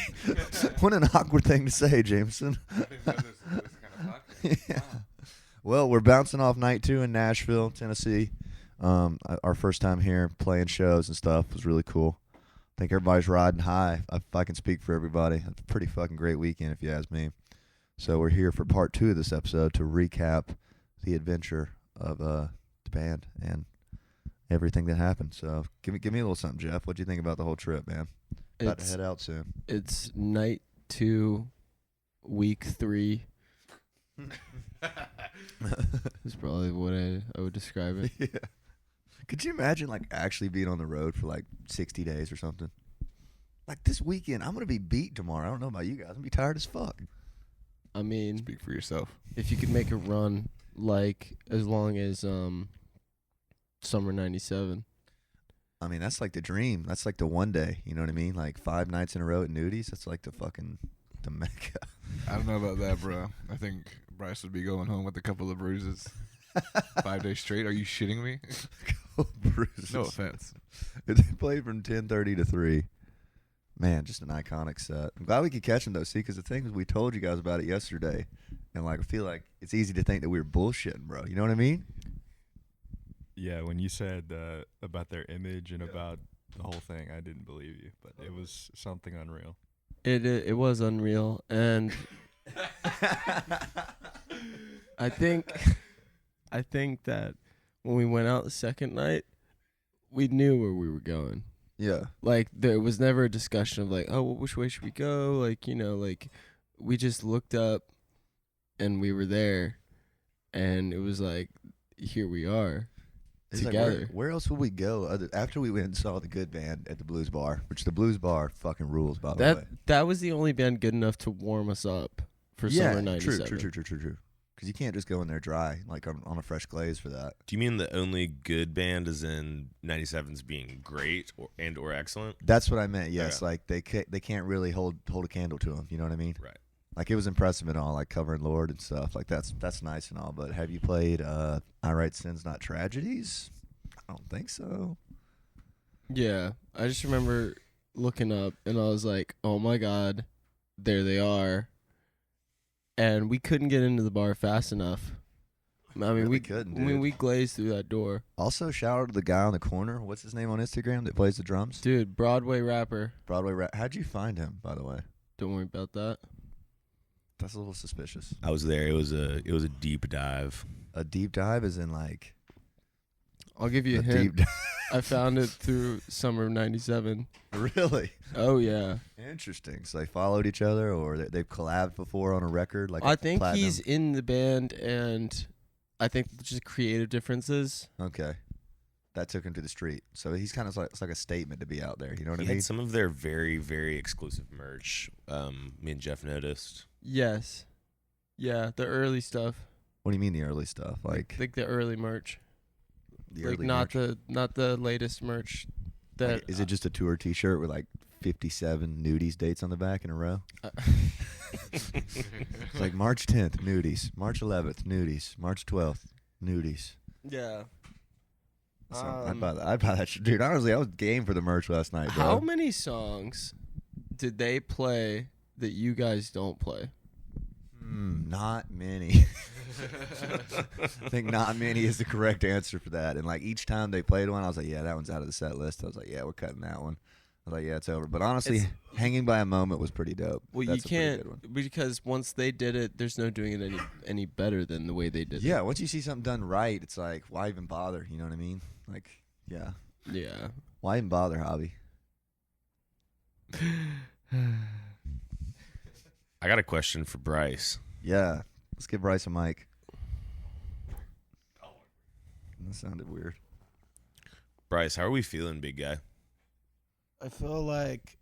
What an awkward thing to say, Jameson. Yeah. Well, we're bouncing off night 2 in Nashville, Tennessee. Our first time here playing shows and stuff was really cool. I think everybody's riding high. If I can speak for everybody, it's a pretty fucking great weekend if you ask me. So we're here for part 2 of this episode to recap the adventure of the band and everything that happened. So give me a little something, Jeff. What do you think about the whole trip, man? About to head out soon. It's night 2, week 3. Is probably what I would describe it. Yeah. Could you imagine like actually being on the road for like 60 days or something? Like this weekend, I'm gonna be beat tomorrow. I don't know about you guys. I'm gonna be tired as fuck. I mean, Speak for yourself. if you could make a run like as long as summer '97. I mean, that's like the dream. That's like the one day. You know what I mean? Like 5 nights in a row at Nudies. That's like the mecca. I don't know about that, bro. I think Bryce would be going home with a couple of bruises. 5 days straight? Are you shitting me? Bruises. No offense. They played from 10:30 to 3. Man, just an iconic set. I'm glad we could catch them though. See, because the thing is, we told you guys about it yesterday, and like I feel like it's easy to think that we were bullshitting, bro. You know what I mean? Yeah, when you said about their image and about the whole thing, I didn't believe you, but it was something unreal. It was unreal, and I think that when we went out the second night, we knew where we were going. Yeah. Like there was never a discussion of like, oh, well, which way should we go? Like, you know, like we just looked up and we were there, and it was like, here we are. It's like, together. where else would we go after we went and saw the good band at the Blues Bar, which the Blues Bar fucking rules, by the way. That was the only band good enough to warm us up for summer '97. True. Because you can't just go in there dry, like on a fresh glaze for that. Do you mean the only good band is in 97's being great or excellent? That's what I meant. Yes, Okay. like they can't really hold a candle to them. You know what I mean? Right. Like it was impressive and all, like covering Lord and stuff. Like that's nice and all. But have you played I Write Sins Not Tragedies? I don't think so. Yeah, I just remember looking up and I was like, oh my God, there they are. And we couldn't get into the bar fast enough. I mean, Really we couldn't, I mean, dude. we glazed through that door. Also, shout out to the guy on the corner. What's his name on Instagram that plays the drums? Dude, Broadway rapper. Broadway rap. How'd you find him, by the way? Don't worry about that. That's a little suspicious. I was there. It was a deep dive. A deep dive is in like I'll give you a a hint. deep I found it through summer of '97. Really? Oh, yeah. Interesting. So they followed each other, or they've collabed before on a record? Like I a think platinum? he's in the band, and I think just creative differences. Okay. That took him to the street. So he's kind of like, it's like a statement to be out there. You know what He I mean? had some of their very, very exclusive merch. Me and Jeff noticed. Yes. Yeah, the early stuff. What do you mean the early stuff? Like the early merch. the Like early not merch? not the latest merch. That Like, is it just a tour T-shirt with like 57 nudies dates on the back in a row? It's like March 10th, nudies. March 11th, nudies. March 12th, nudies. yeah. So I'd buy that shit. Dude, honestly, I was game for the merch last night, bro. How many songs did they play that you guys don't play? Not many. I think not many is the correct answer for that. And like each time they played one, I was like, yeah, that one's out of the set list. I was like, yeah, we're cutting that one. I was like, yeah, it's over. But honestly, Hanging by a Moment was pretty dope. Well, That's you a pretty can't good one. because once they did it, there's no doing it any better than the way they did Yeah, once you see something done right, it's like, why even bother? You know what I mean? Like, yeah. it. Yeah. Why even bother, Hobby? I got a question for Bryce. Yeah. Let's give Bryce a mic. That sounded weird. Bryce, how are we feeling, big guy? I feel like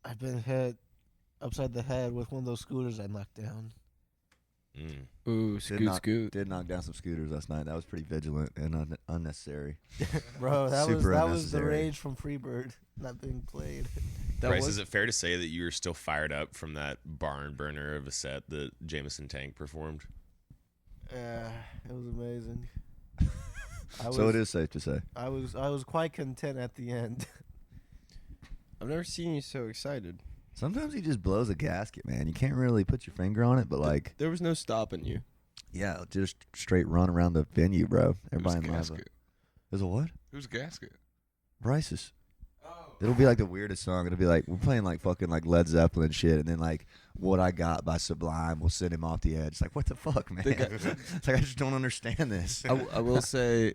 I've been hit upside the head with one of those scooters I knocked down. Ooh, Did scoot. Did knock down some scooters last night. That was pretty vigilant and unnecessary. Bro, that Super was the unnecessary. rage from Freebird not being played. Bryce, is it fair to say that you were still fired up from that barn burner of a set that Jameson Tank performed? It was amazing. So it is safe to say. I was quite content at the end. I've never seen you so excited. Sometimes he just blows a gasket, man. You can't really put your finger on it, but like, There was no stopping you. yeah, just straight run around the venue, bro. Everybody Who's in lava. gasket? There's a what? Who's gasket? Bryce's. It'll be like the weirdest song. It'll be like we're playing like fucking like Led Zeppelin shit, and then like What I Got by Sublime will send him off the edge. It's like, what the fuck, man? It's like I just don't understand this. I will say,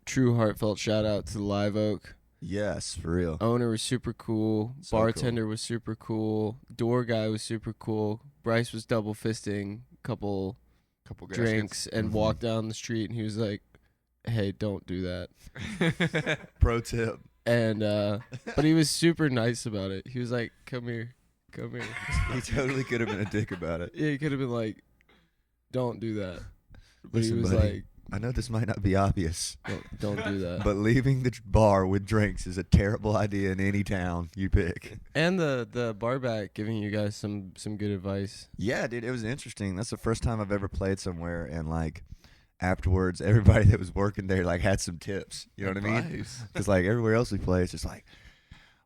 true heartfelt shout out to Live Oak. Yes, for real. Owner was super cool. So Bartender was super cool. Door guy was super cool. Bryce was double fisting a couple Couple drinks and Mhm. walked down the street, and he was like, "Hey, don't do that." Pro tip. And but he was super nice about it. He was like, "Come here, come here." He totally could have been a dick about it. Yeah, he could have been like, "Don't do that," but Listen, he was buddy, like, I know this might not be obvious, don't do that." but leaving the bar with drinks is a terrible idea in any town you pick. And the bar back giving you guys some good advice. Yeah, dude, it was interesting. That's the first time I've ever played somewhere, and like afterwards, everybody that was working there like had some tips. You know what I mean? Nice. Because like everywhere else we play, it's just like,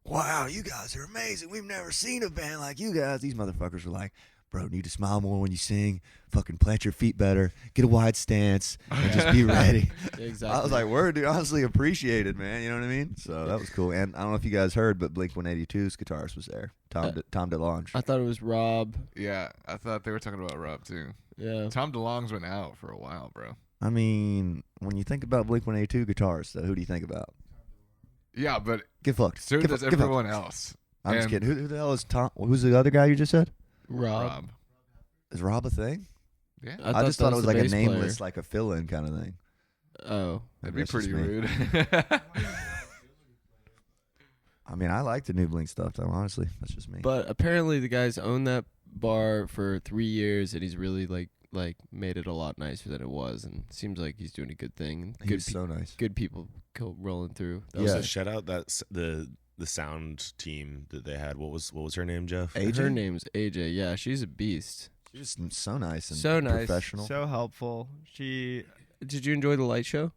wow, you guys are amazing. We've never seen a band like you guys. These motherfuckers were like, bro, need to smile more when you sing. Fucking plant your feet better. Get a wide stance and just be ready. Yeah, exactly. I was like, word, dude, honestly appreciated, man. You know what I mean? So that was cool. And I don't know if you guys heard, but Blink-182's guitarist was there. Tom DeLonge. I thought it was Rob. Yeah, I thought they were talking about Rob too. Yeah. Tom DeLonge's been out for a while, bro. I mean, when you think about Blink-182 guitarists, who do you think about? Yeah, but Get fucked. so Get does fucked. Get fucked. everyone else. I'm just And kidding. Who the hell is Tom? Who's the other guy you just said? Rob. Is Rob a thing? Yeah, I just thought it was the like a bass nameless, player. like a fill-in kind of thing. Oh. that'd be That's just pretty me. rude. I mean, I like the new Blink stuff, though. Honestly, that's just me. But apparently the guy's owned that bar for 3 years, and he's really like made it a lot nicer than it was, and seems like he's doing a good thing. And He was so nice. good people rolling through. That Yeah. was Shout out the sound team that they had. What was her name, Jeff? AJ? Her name's AJ. Yeah, she's a beast. She's just so nice and So nice. professional. So helpful. She Did you enjoy the light show?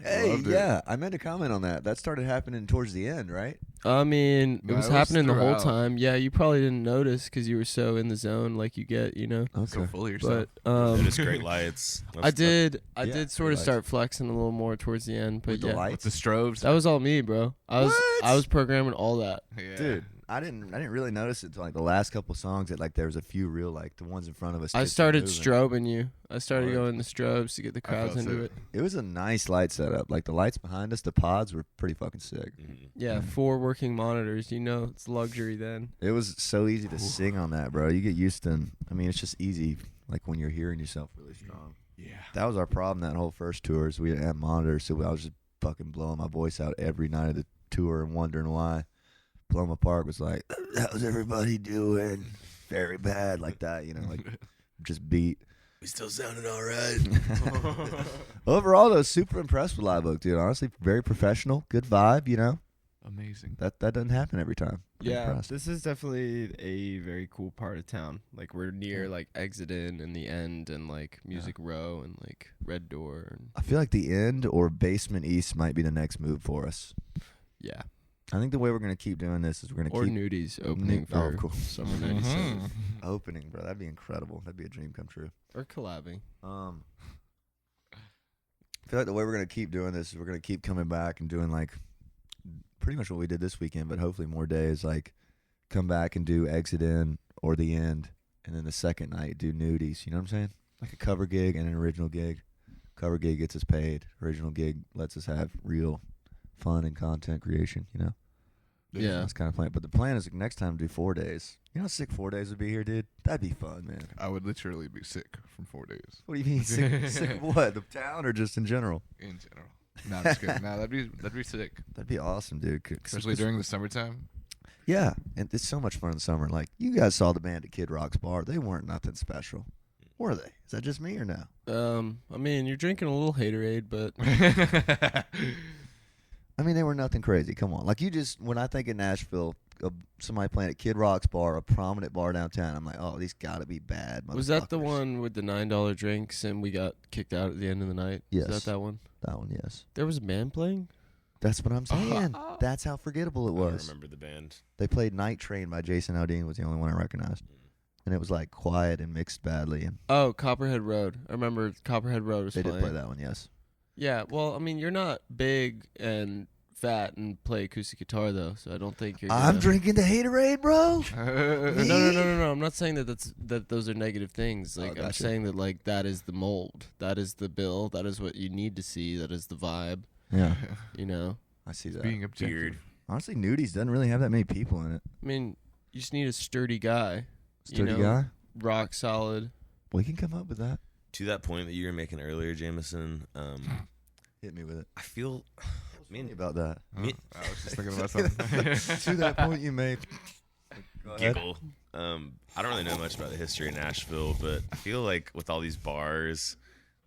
Hey, Loved it. yeah, I meant to comment on that. That started happening towards the end, right? I mean, No, it was it was happening the whole throughout. time. Yeah, you probably didn't notice because you were so in the zone, like you get, you know. Okay. So full of yourself. But It is great lights. I did Yeah, did sort great of lights. start flexing a little more towards the end. But With the yeah, With lights? the strobes. that was all me, bro. I What? was programming all that. Yeah. Dude, I didn't really notice it until like the last couple songs that like there was a few real like the ones in front of us. I kids were started moving. strobing you. I started Word. going the strobes to get the I crowds felt into it. it. It was a nice light setup. Like the lights behind us, the pods were pretty fucking sick. Yeah, 4 working monitors. You know, it's luxury then. It was so easy to sing on that, bro. You get used to. I mean, it's just easy. Like when you're hearing yourself really strong. Yeah. That was our problem that whole first tour. Is we didn't have monitors, so I was just fucking blowing my voice out every night of the tour and wondering why. Paloma Park was like, "How's everybody doing?" Very bad, like that. You know, like just beat. We still sounded all right. Overall, though, super impressed with Live Oak, dude. Honestly, very professional, good vibe. You know, Amazing. that doesn't happen every time. I'm impressed. this is definitely a very cool part of town. Like we're near like Exit In and the End and like Music Row and like Red Door and I feel like the end or Basement East might be the next move for us. yeah. I think the way we're gonna keep doing this is we're gonna Or keep Nudies opening Oh, for cool. Summer '97 Mhm. opening, bro. That'd be incredible. That'd be a dream come true. or collabing. I feel like the way we're gonna keep doing this is we're gonna keep coming back and doing like pretty much what we did this weekend, but hopefully more days. Like come back and do Exit In or the End, and then the second night do Nudies. You know what I'm saying? Like a cover gig and an original gig. Cover gig gets us paid. Original gig lets us have real fun and content creation. You know? Yeah. That's kind of plan. But the plan is next time do 4 days. You know how sick 4 days would be here, dude? That'd be fun, man. I would literally be sick from 4 days What do you mean sick of what? The town or just in general? in general. No, just kidding. No, that'd be sick, That'd be awesome, dude. especially during the summertime. Yeah, and it's so much fun in the summer. Like you guys saw the band at Kid Rock's bar; they weren't nothing special. Were they? Is that just me or no? I mean, you're drinking a little haterade, but I mean, they were nothing crazy. Come on. Like, when I think of Nashville, somebody playing at Kid Rock's bar, a prominent bar downtown, I'm like, oh, these got to be bad was that the motherfuckers. one with the $9 drinks and we got kicked out at the end of the night? Yes. Is that one? That one, yes. There was a band playing? That's what I'm saying. That's how forgettable it I don't was. remember the band. They played Night Train by Jason Aldean was the only one I recognized. And it was like quiet and mixed badly. And Oh, Copperhead Road. I remember Copperhead Road was they playing. did play that one, yes. Yeah, well, I mean, you're not big and fat and play acoustic guitar, though, so I don't think you're I'm drinking the haterade, bro. No. I'm not saying that those are negative things. Like, I'm gotcha. saying that, like, that is the mold. That is the bill. That is what you need to see. That is the vibe, Yeah, you know? I see that. Being objective. Weird. Honestly, Nudies doesn't really have that many people in it. I mean, you just need a sturdy guy. Sturdy you know, guy? Rock solid. We can come up with that. To that point that you were making earlier, Jameson, Hit me with it. I feel Me about that. Me- I was just thinking about something. To that point you made. Go ahead. giggle. I don't really know much about the history of Nashville, but I feel like with all these bars,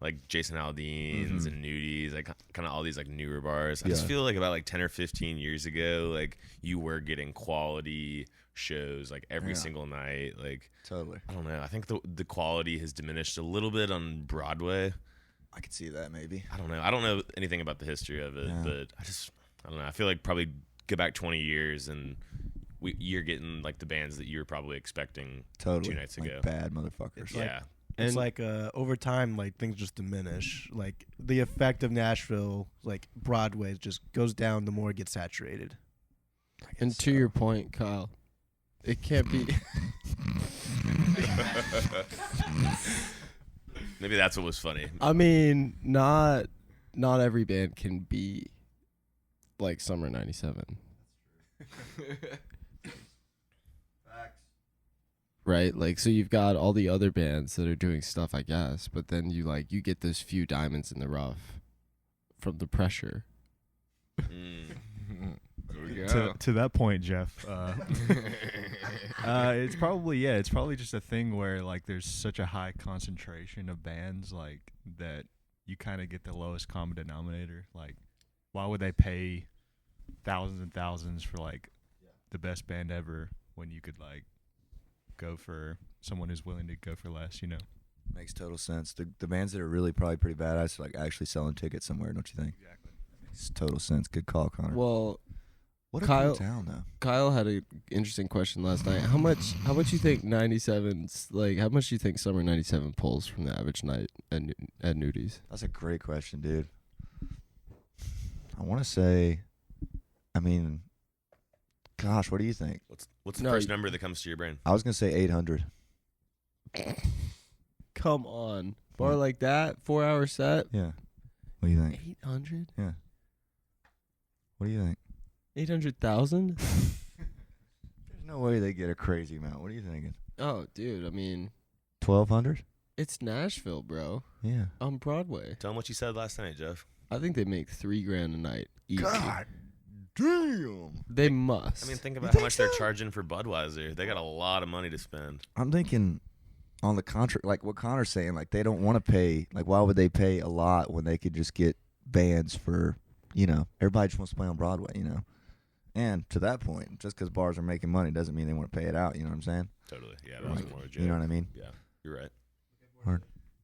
like Jason Aldean's and Nudies, like kind of all these like newer bars, I just Yeah. feel like about like 10 or 15 years ago, like you were getting quality shows like every Yeah. single night. Like Totally. I don't know. I think the quality has diminished a little bit on Broadway. I could see that maybe. I don't know. I don't know anything about the history of it, Yeah. but I don't know. I feel like probably go back 20 years and you're getting like the bands that you were probably expecting Totally. 2 nights Like ago. bad motherfuckers. It's like- Yeah. It's And- like over time, like things just diminish. Like the effect of Nashville, like Broadway, just goes down the more it gets saturated. And to your point, Kyle, it can't be. Maybe that's what was funny. I mean, not every band can be like Summer '97. Right? Like, so you've got all the other bands that are doing stuff, I guess, but then you get those few diamonds in the rough from the pressure. There we go. To that point, Jeff, it's probably just a thing where like there's such a high concentration of bands like that you kind of get the lowest common denominator. Like, why would they pay thousands and thousands for like the best band ever when you could like go for someone who's willing to go for less? You know, Makes total sense. The bands that are really probably pretty badass are like actually selling tickets somewhere, don't you think? exactly. Makes total sense. Good call, Connor. Well, What a Kyle- cool town, though. Kyle had an interesting question last night. How much you think 97's like? How much do you think Summer '97 pulls from the average night at Nudies? That's a great question, dude. I want to say, I mean, gosh, what do you think? What's the No, first you- number that comes to your brain? I was gonna say 800. Come on, bar like that, 4-hour set, Yeah. What do you think? 800, Yeah. What do you think? 800,000. There's no way they get a crazy amount. What are you thinking? Oh, dude, I mean, 1,200? it's Nashville, bro. Yeah. On Broadway, Tell them what you said last night, Jeff. I think they make $3,000 a night. Easy. God damn. They must. I mean, think about how think much they're so? charging for Budweiser. They got a lot of money to spend. I'm thinking on the contrary, like what Connor's saying, like they don't want to pay. Like, why would they pay a lot when they could just get bands for, everybody just wants to play on Broadway, And to that point, just because bars are making money doesn't mean they want to pay it out. You know what I'm saying? Totally. Yeah, that was Like, more a joke. you know what I mean? Yeah, you're right.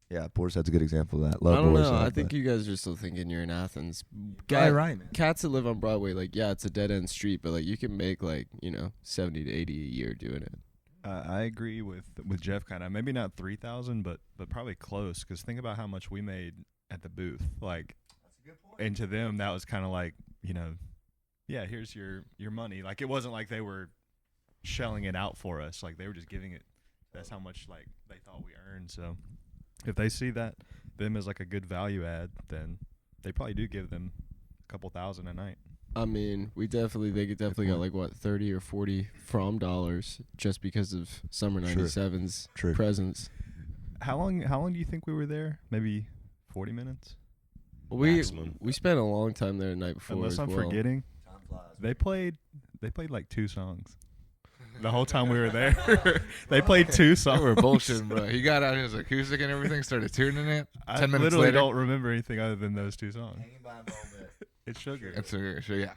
Yeah, Boar's Head's a good example of that. I Love don't Boar's know. Head, I think but- you guys are still thinking you're in Athens. right, man. Cats that live on Broadway, like, yeah, it's a dead end street, but like you can make like 70 to 80 a year doing it. I agree with Jeff kind of. Maybe not 3,000, but probably close. Because think about how much we made at the booth. Like, and to them that was kind of like, yeah, here's your money. Like, it wasn't like they were shelling it out for us. Like, they were just giving it. That's how much like they thought we earned. So if they see that them as like a good value add, then they probably do give them a couple thousand a night. I mean, they could definitely got like what 30 or 40 Fromm dollars just because of Summer Sure. '97's True. presence. How long do you think we were there? Maybe 40 minutes? Maximum. We spent a long time there the night before. Unless as I'm well. forgetting. They played like 2 songs. the whole time we were there. They played 2 They songs. were bullshitting, bro. He got out his acoustic and everything, started tuning it. I 10 minutes literally later. don't remember anything other than those 2 songs. It's sugar. That's so yeah.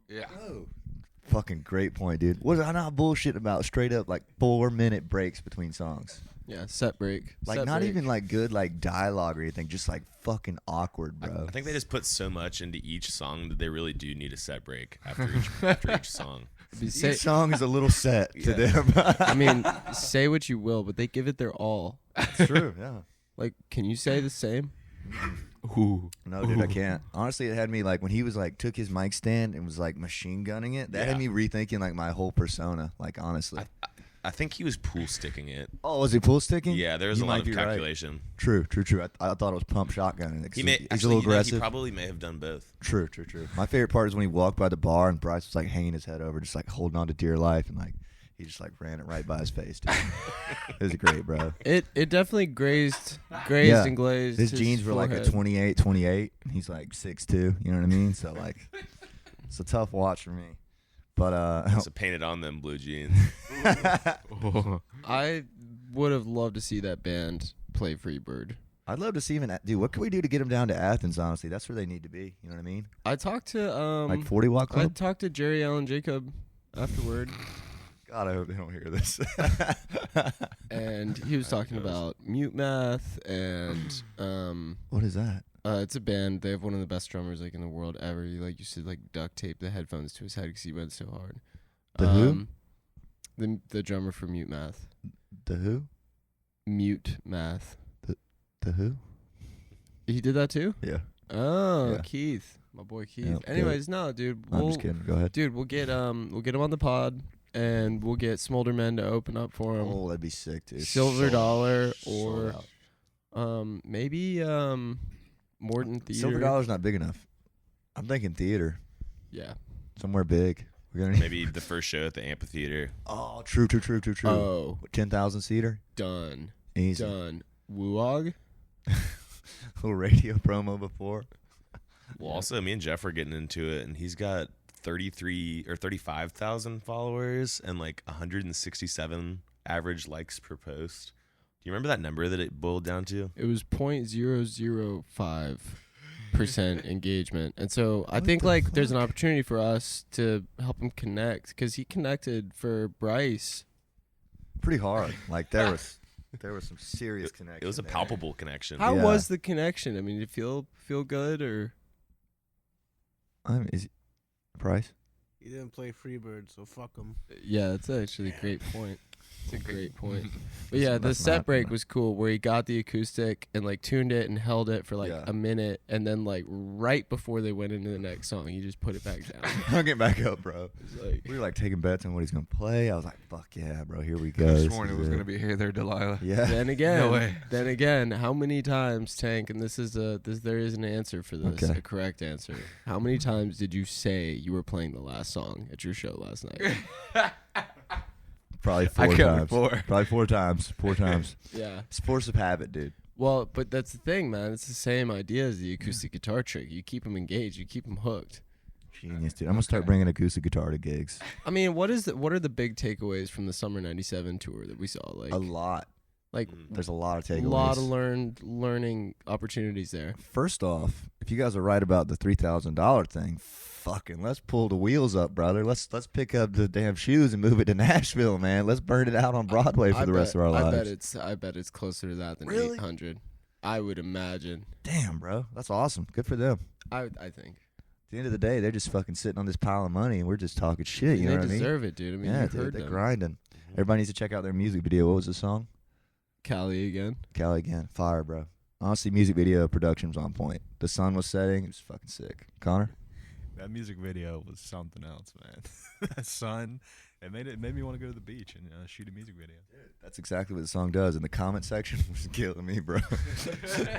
Yeah. Oh. Fucking great point, dude. Was I not bullshit about straight up like 4-minute breaks between songs? Yeah, set break. Like Set not break. even like good like dialogue or anything, just like fucking awkward, bro. I think they just put so much into each song that they really do need a set break after each song. Say, Each song is a little set to them. I mean, say what you will, but they give it their all. It's true, yeah. Like, can you say the same? Ooh. No, dude, I can't. Honestly, it had me like when he was like took his mic stand and was like machine gunning it. That had me rethinking like my whole persona. Like honestly. I think he was pool sticking it. Oh, was he pool sticking? Yeah, there was You a lot might of be right. calculation. True. I thought it was pump shotgun. He may he's actually, a little aggressive. he probably may have done both. True. My favorite part is when he walked by the bar and Bryce was like hanging his head over, just like holding on to dear life, and like he just like ran it right by his face. Dude. It was great, bro. It definitely grazed Yeah. and glazed. His jeans were like a forehead. 28. And he's like 6'2". You know what I mean? So like, it's a tough watch for me. But So painted on them blue jeans. I would have loved to see that band play Freebird. I'd love to see him. Dude, what can we do to get him down to Athens? Honestly, that's where they need to be. You know what I mean? I talked to Like 40 Watt I Club. talked to Jerry Allen Jacob afterward, God, I hope they don't hear this. and he was talking about Mute Math and What is that? it's a band. They have one of the best drummers like in the world ever. He like used to like duct tape the headphones to his head because he went so hard. The who? The drummer for Mute Math. The who? Mute Math. The who? He did that too? Yeah. Oh, Yeah. Keith, my boy Keith. Yep, Anyways, no, dude. I'm just kidding. Go ahead. Dude, we'll get him on the pod, and we'll get Smolderman to open up for him. Oh, that'd be sick, dude. Silver Dollar Sold or out. maybe Morton Theater. Silver Dollar's not big enough. I'm thinking theater, Yeah. somewhere big. We're gonna Maybe the first show at the amphitheater. Oh, true. Oh, 10,000 seater. done. Easy. Done. Woog. Little radio promo before. Well, also me and Jeff are getting into it, and he's got 33 or 35,000 followers and like 167 average likes per post. Do you remember that number that it boiled down to? It was 0.005% engagement, and so I think like there's an opportunity for us to help him connect because he connected for Bryce. Pretty hard. Like there was some serious connection. It was a there. palpable connection. How Yeah. was the connection? I mean, did you feel good or? Is Price? He didn't play Freebird, so fuck him. Yeah, that's actually a great point. It's a great point. But yeah, the That's set not- break was cool where he got the acoustic and like tuned it and held it for like Yeah. a minute, and then like right before they went into the next song, he just put it back down. I'll get back up, bro. It's like, We were like taking bets on what he's gonna play. I was like, "Fuck yeah, bro! Here we go." I This sworn is it was gonna be "Hey there, Delilah." Yeah. then again, No way. then again, how many times, Tank? And there is an answer for this, Okay. a correct answer. How many times did you say you were playing the last song at your show last night? Probably I four counted times. 4. Probably 4 times. 4 times. Yeah. It's force of habit, dude. Well, but that's the thing, man. It's the same idea as the acoustic guitar trick. You keep them engaged. You keep them hooked. Genius, dude. I'm gonna start bringing acoustic guitar to gigs. I mean, what are the big takeaways from the Summer '97 tour that we saw? Like, A lot. like There's a lot of a takeaways. lot of learning opportunities there. First off, if you guys are right about the $3,000 thing, fucking let's pull the wheels up, brother. Let's pick up the damn shoes and move it to Nashville, man. Let's burn it out on Broadway for the rest of our lives. I bet it's closer to that than Really? 800. I would imagine. Damn, bro. That's awesome. Good for them. I think. At the end of the day, they're just fucking sitting on this pile of money and we're just talking shit. You they know what I mean? deserve it, dude. I mean, Yeah, you've dude, heard they're them. grinding. Everybody needs to check out their music video. What was the song? Cali again. Cali again. Fire, bro. Honestly, music video production was on point. The sun was setting. It was fucking sick. Connor? That music video was something else, man. That sun, it made me want to go to the beach and shoot a music video. That's exactly what the song does. And the comment section was killing me, bro.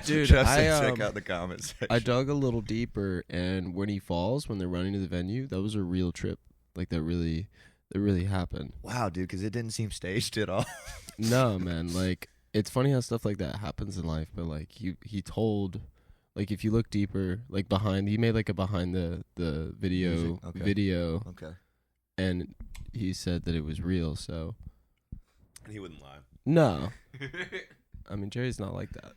Dude, Jeff I, said check um, out the comment section. I dug a little deeper, and when he falls, when they're running to the venue, that was a real trip. Like that really happened. Wow, dude, because it didn't seem staged at all. No, man. Like it's funny how stuff like that happens in life, but like he told, like if you look deeper, like he made like a behind the video Music, okay. video, Okay. and he said that it was real. So And he wouldn't lie. no, I mean Jerry's not like that.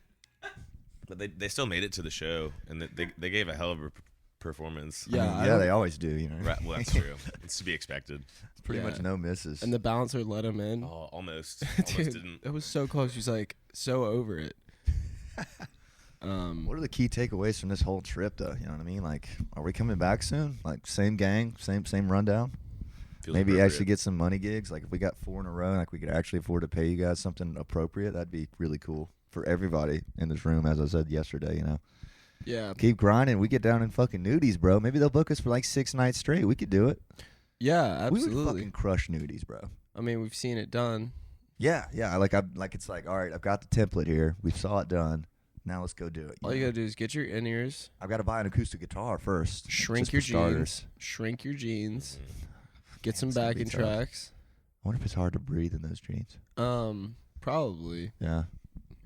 But they still made it to the show, and they gave a hell of a performance. Yeah, I yeah, don't- they always do. You know, Right, well, that's true. It's to be expected. pretty Yeah. much no misses. And the bouncer let him in. Oh, almost Dude, didn't. it was so close. He's like so over it. What are the key takeaways from this whole trip, though? You know what I mean? Like, are we coming back soon? Like, same gang, same rundown. Feels Maybe appropriate. actually get some money gigs. Like, if we got 4 in a row, like we could actually afford to pay you guys something appropriate, that'd be really cool for everybody in this room. As I said yesterday, you know, Yeah, keep grinding. We get down in fucking nudies, bro. Maybe they'll book us for like 6 nights straight. We could do it. yeah, We would absolutely. fucking crush nudies, bro. I mean, we've seen it done. Yeah. It's like, all right, I've got the template here. We saw it done. Now let's go do it. All you gotta do is get your in-ears, I've got to buy an acoustic guitar first. shrink just your for starters. jeans, shrink your jeans, get Man, some it's gonna be backing tough. tracks. I wonder if it's hard to breathe in those jeans. Probably. Yeah.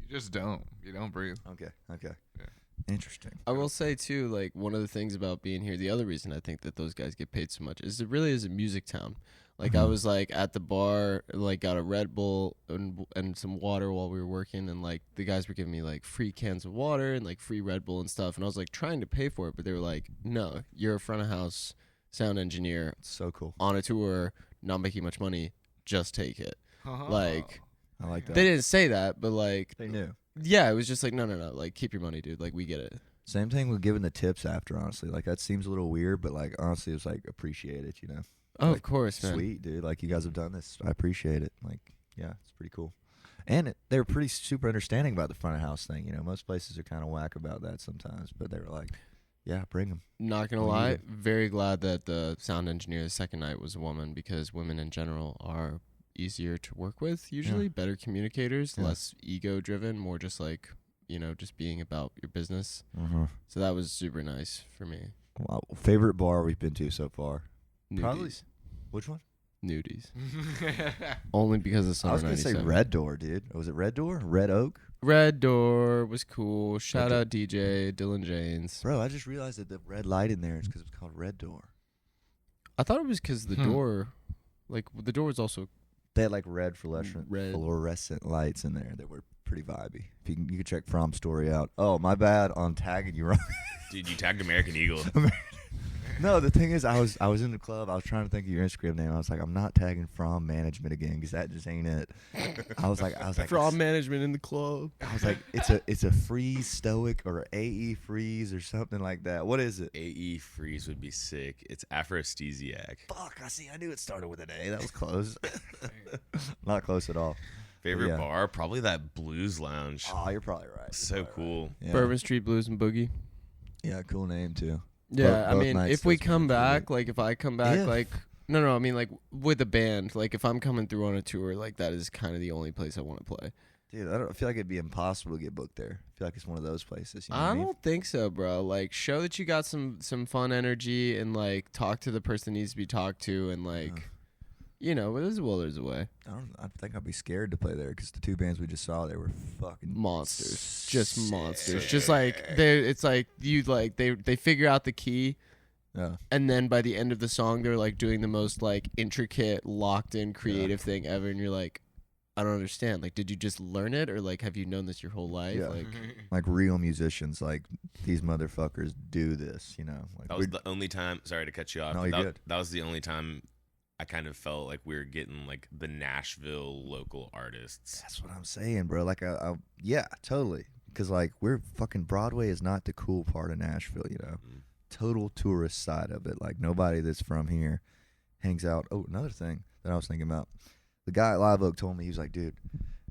You just don't. You don't breathe. Okay. Yeah. Interesting. I will say too, like one of the things about being here, the other reason I think that those guys get paid so much is it really is a music town. Like I Mhm. was like at the bar, like got a Red Bull and some water while we were working, and like the guys were giving me like free cans of water and like free Red Bull and stuff, and I was like trying to pay for it, but they were like, "No, you're a front of house sound engineer It's so cool. on a tour, not making much money. Just take it." Like I like that. they didn't say that, but like They knew. yeah, it was just like no, like keep your money, dude. Like we get it. Same thing with giving the tips after, honestly. Like, that seems a little weird, but, like, honestly, it's, like, appreciated, you know? Oh, Like, of course, man. Sweet, dude. Like, you guys have done this. I appreciate it. Like, yeah, it's pretty cool. And they were pretty super understanding about the front of house thing, you know? Most places are kind of whack about that sometimes, but they were like, yeah, bring them. Not gonna We need lie, it. very glad that the sound engineer the second night was a woman because women in general are easier to work with. Usually, better communicators, Yeah. less ego driven, more just like just being about your business. Mm-hmm. So that was super nice for me. Wow. Favorite bar we've been to so far? Nudies. Probably- Which one? Nudies. Only because of I Summer was going to say 97. Red Door, dude. Was it Red Door? Red Oak? Red Door was cool. Shout Door. out DJ Dylan Janes. Bro, I just realized that the red light in there is because it's called Red Door. I thought it was because the door, like the door was also They had like red fluorescent, Red. fluorescent lights in there that were pretty vibey. If you can check Fromm's story out. Oh, my bad on tagging you wrong. Dude, you tagged American Eagle. No, the thing is, I was in the club. I was trying to think of your Instagram name. I was like, I'm not tagging Fromm Management again because that just ain't it. I was like, From management in the club. I was like, it's a freeze stoic or AE freeze or something like that. What is it? AE freeze would be sick. It's aphrodisiac. Fuck, I knew it started with an A. That was close. Not close at all. Favorite Yeah. bar? Probably that Blues Lounge. Oh, you're probably right. So cool. Yeah. Bourbon Street Blues and Boogie. Yeah, cool name too. Yeah, I both mean, nights if we those come were really back, like if I come back, Yeah. like no, I mean like with a band, like if I'm coming through on a tour, like that is kind of the only place I want to play. Dude, I feel like it'd be impossible to get booked there. I feel like it's one of those places. You know what I I mean? don't think so, bro. Like show that you got some fun energy and like talk to the person that needs to be talked to and like there's a will, there's a way. I think I'd be scared to play there because the 2 bands we just saw, they were fucking Monsters, just monsters, sick. just like it's like you like they figure out the key. Yeah. And then by the end of the song, they're like doing the most like intricate, locked in, creative thing ever, and you're like, I don't understand. Like, did you just learn it, or like have you known this your whole life? Yeah. Like, Like real musicians, like these motherfuckers do this, you know. Like That was the only time. Sorry to cut you off. No, but you're good. That was the only time I kind of felt like we were getting like the Nashville local artists. that's what I'm saying, bro. Like, yeah, totally. Because like we're fucking Broadway is not the cool part of Nashville, you know. Mm. Total tourist side of it. Like nobody that's from here hangs out. Oh, another thing that I was thinking about. The guy at Live Oak told me, he was like, dude,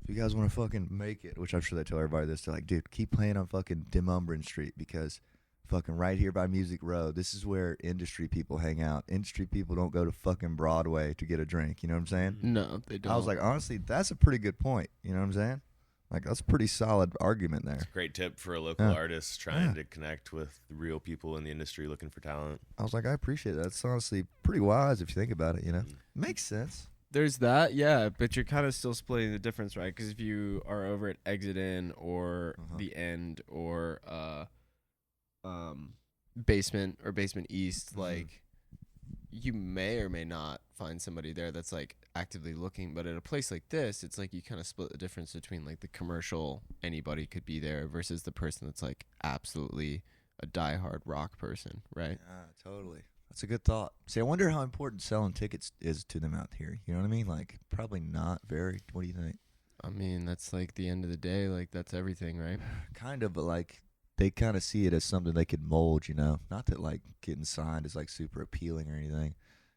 if you guys want to fucking make it, which I'm sure they tell everybody this, they're like, dude, keep playing on fucking Demumbrin Street because fucking right here by Music Row, this is where industry people hang out. Industry people don't go to fucking Broadway to get a drink. You know what I'm saying? no, they don't. I was like, honestly, that's a pretty good point. You know what I'm saying? Like, that's a pretty solid argument there. Great tip for a local Yeah. artist trying Yeah. to connect with the real people in the industry looking for talent. I was like, I appreciate that. It's honestly pretty wise if you think about it, you know? Mm. Makes sense. There's that, yeah, but you're kind of still splitting the difference, right? Because if you are over at Exit In or Uh-huh. the End or Basement or Basement East, Mhm. like you may or may not find somebody there that's like actively looking, but at a place like this, it's like you kind of split the difference between like the commercial anybody could be there versus the person that's like absolutely a diehard rock person, right? Yeah, totally. That's a good thought. See, I wonder how important selling tickets is to them out here. You know what I mean? Like, probably not very. What do you think? I mean, that's like the end of the day. Like, that's everything, right? Kind of, but like, they kind of see it as something they could mold, you know? Not that like getting signed is like super appealing or anything.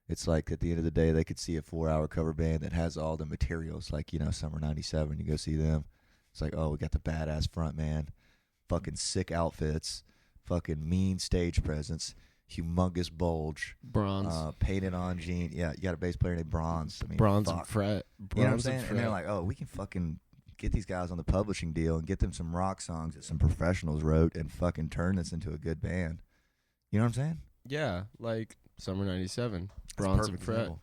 It's like at the end of the day, they could see a 4-hour cover band that has all the materials, like, you know, Summer 97. You go see them. It's like, oh, we got the badass front man, fucking sick outfits, fucking mean stage presence, humongous bulge, Bronze. painted on jean. Yeah, you got a bass player named Bronze. I mean, Bronze fuck. and fret. You know what I'm Bronze saying? And they're like, oh, we can fucking get these guys on the publishing deal and get them some rock songs that some professionals wrote and fucking turn this into a good band. You know what I'm saying? yeah, like Summer 97. That's a Bronze and perfect fret. example.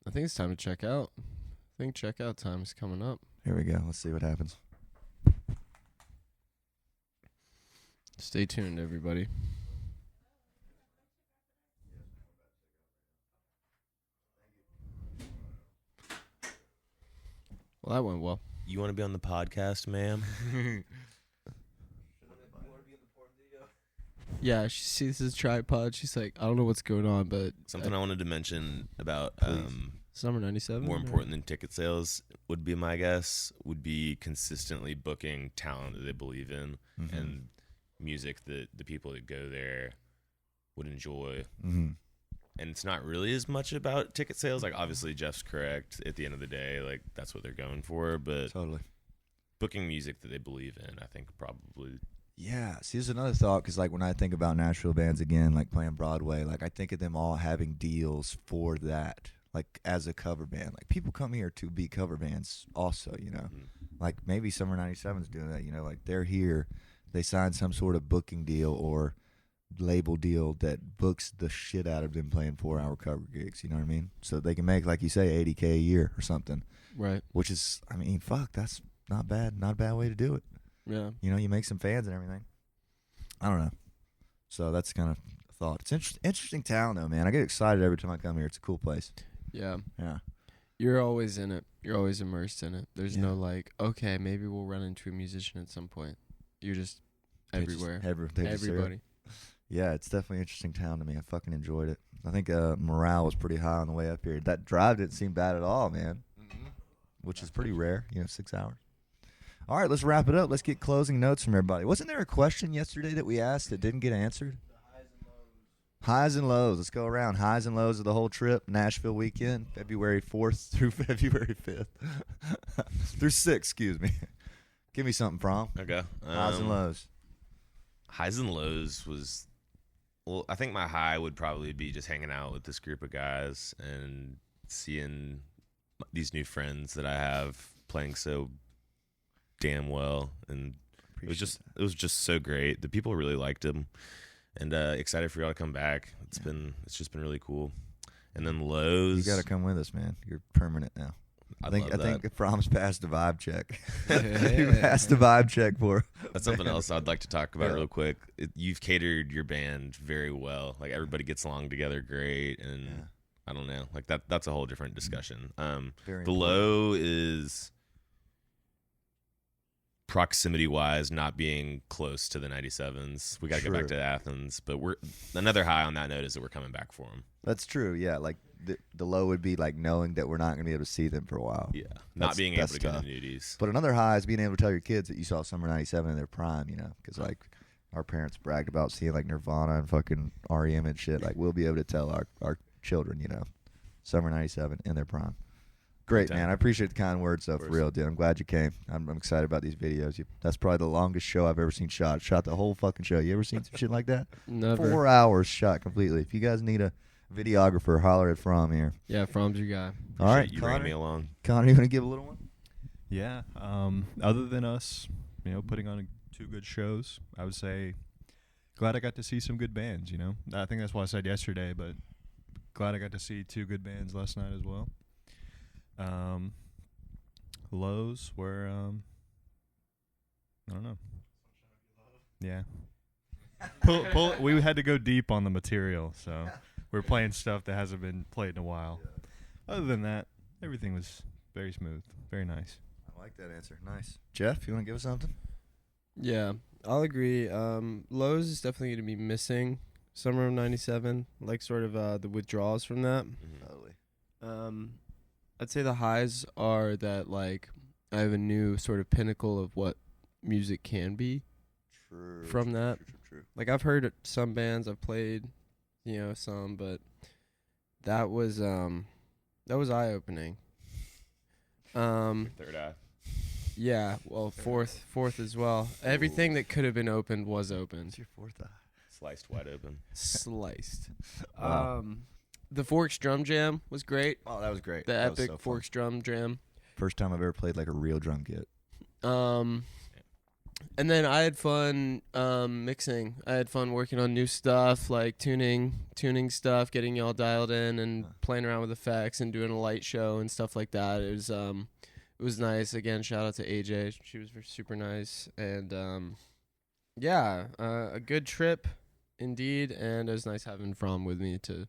I think it's time to check out. I think checkout time is coming up. Here we go. Let's see what happens. Stay tuned, everybody. Well, that went well. You want to be on the podcast, ma'am? Yeah, she sees his tripod. She's like, I don't know what's going on, but Something I wanted to mention about Summer 97. more important than ticket sales would be my guess would be consistently booking talent that they believe in Mhm. and music that the people that go there would enjoy. Mhm. And it's not really as much about ticket sales. Like, obviously Jeff's correct at the end of the day, like that's what they're going for, but Totally. booking music that they believe in, I think probably. Yeah. See, there's another thought because, like, when I think about Nashville bands again, like playing Broadway, like I think of them all having deals for that, like as a cover band. Like people come here to be cover bands, also. You know, like maybe Summer 97's doing that. You know, like they're here, they sign some sort of booking deal or label deal that books the shit out of them playing 4-hour cover gigs. You know what I mean? So they can make, like you say, $80K a year or something. Right. Which is, I mean, fuck, that's not bad. Not a bad way to do it. Yeah. You know, you make some fans and everything. I don't know. So that's kind of a thought. It's interesting town, though, man. I get excited every time I come here. It's a cool place. Yeah. Yeah. You're always in it. You're always immersed in it. There's Yeah. no like, okay, maybe we'll run into a musician at some point. You're just They just- everywhere. they just are. Everybody. Yeah, it's definitely an interesting town to me. I fucking enjoyed it. I think morale was pretty high on the way up here. That drive didn't seem bad at all, man. Which is pretty rare, 6 hours. All right, let's wrap it up. Let's get closing notes from everybody. Wasn't there a question yesterday that we asked that didn't get answered? Highs and lows. Let's go around. Highs and lows of the whole trip. Nashville weekend, February 4th through February 5th. through 6th, excuse me. Give me something, Fromm. Okay. Highs and lows. Highs and lows was, well, I think my high would probably be just hanging out with this group of guys and seeing these new friends that I have playing so damn well, and it was just so great. The people really liked him, and excited for y'all to come back. It's just been really cool. And then lows, You got to come with us, man. You're permanent now. I think Fromm's passed the vibe check. You passed the vibe check for. That's something else I'd like to talk about Yeah. real quick. You've catered your band very well. Like, everybody gets along together great, and Yeah. I don't know. Like, that's a whole different discussion. Very The low is proximity-wise not being close to the 97s. We got to get back True. to Athens, but another high on that note is that we're coming back for them. That's true. Yeah, like the low would be like knowing that we're not going to be able to see them for a while. Yeah, not being able that's to go tough. to nudies. But another high is being able to tell your kids that you saw Summer 97 in their prime, because like our parents bragged about seeing like Nirvana and fucking REM and shit. Like we'll be able to tell our children, Summer 97 in their prime. Great, Good time. man. I appreciate the kind words, though, for course. real, dude. I'm glad you came. I'm excited about these videos. That's probably the longest show I've ever seen shot. Shot the whole fucking show. You ever seen some shit like that? Never. 4 hours shot completely. If you guys need a videographer, holler at Fromm here. Yeah, Fromm's your guy. All right, Appreciate you bringing me Connor. along. Connor, you want to give a little one? Yeah. Other than us, putting on 2 good shows, I would say glad I got to see some good bands, I think that's what I said yesterday, but glad I got to see 2 good bands last night as well. Lows were, I don't know. Yeah. We had to go deep on the material, so we're playing stuff that hasn't been played in a while. Other than that, everything was very smooth, very nice. I like that answer. Nice. Jeff, you want to give us something? Yeah, I'll agree. Lowe's is definitely going to be missing summer of '97, like sort of the withdrawals from that. Totally. I'd say the highs are that like I have a new sort of pinnacle of what music can be True. from that. True. Like I've heard some bands, I've played, some, but that was eye opening. Third eye. Yeah, well, fourth as well. Everything that could have been opened was opened. What's your fourth eye? Sliced wide open. Sliced. Wow. The Forks Drum Jam was great. Oh, that was great. The That was epic so fun. Forks Drum Jam. First time I've ever played like a real drum kit. And then I had fun mixing. I had fun working on new stuff, like tuning stuff, getting y'all dialed in, and playing around with effects and doing a light show and stuff like that. It was nice. Again, shout out to AJ. She was super nice, and a good trip indeed. And it was nice having Fromm with me to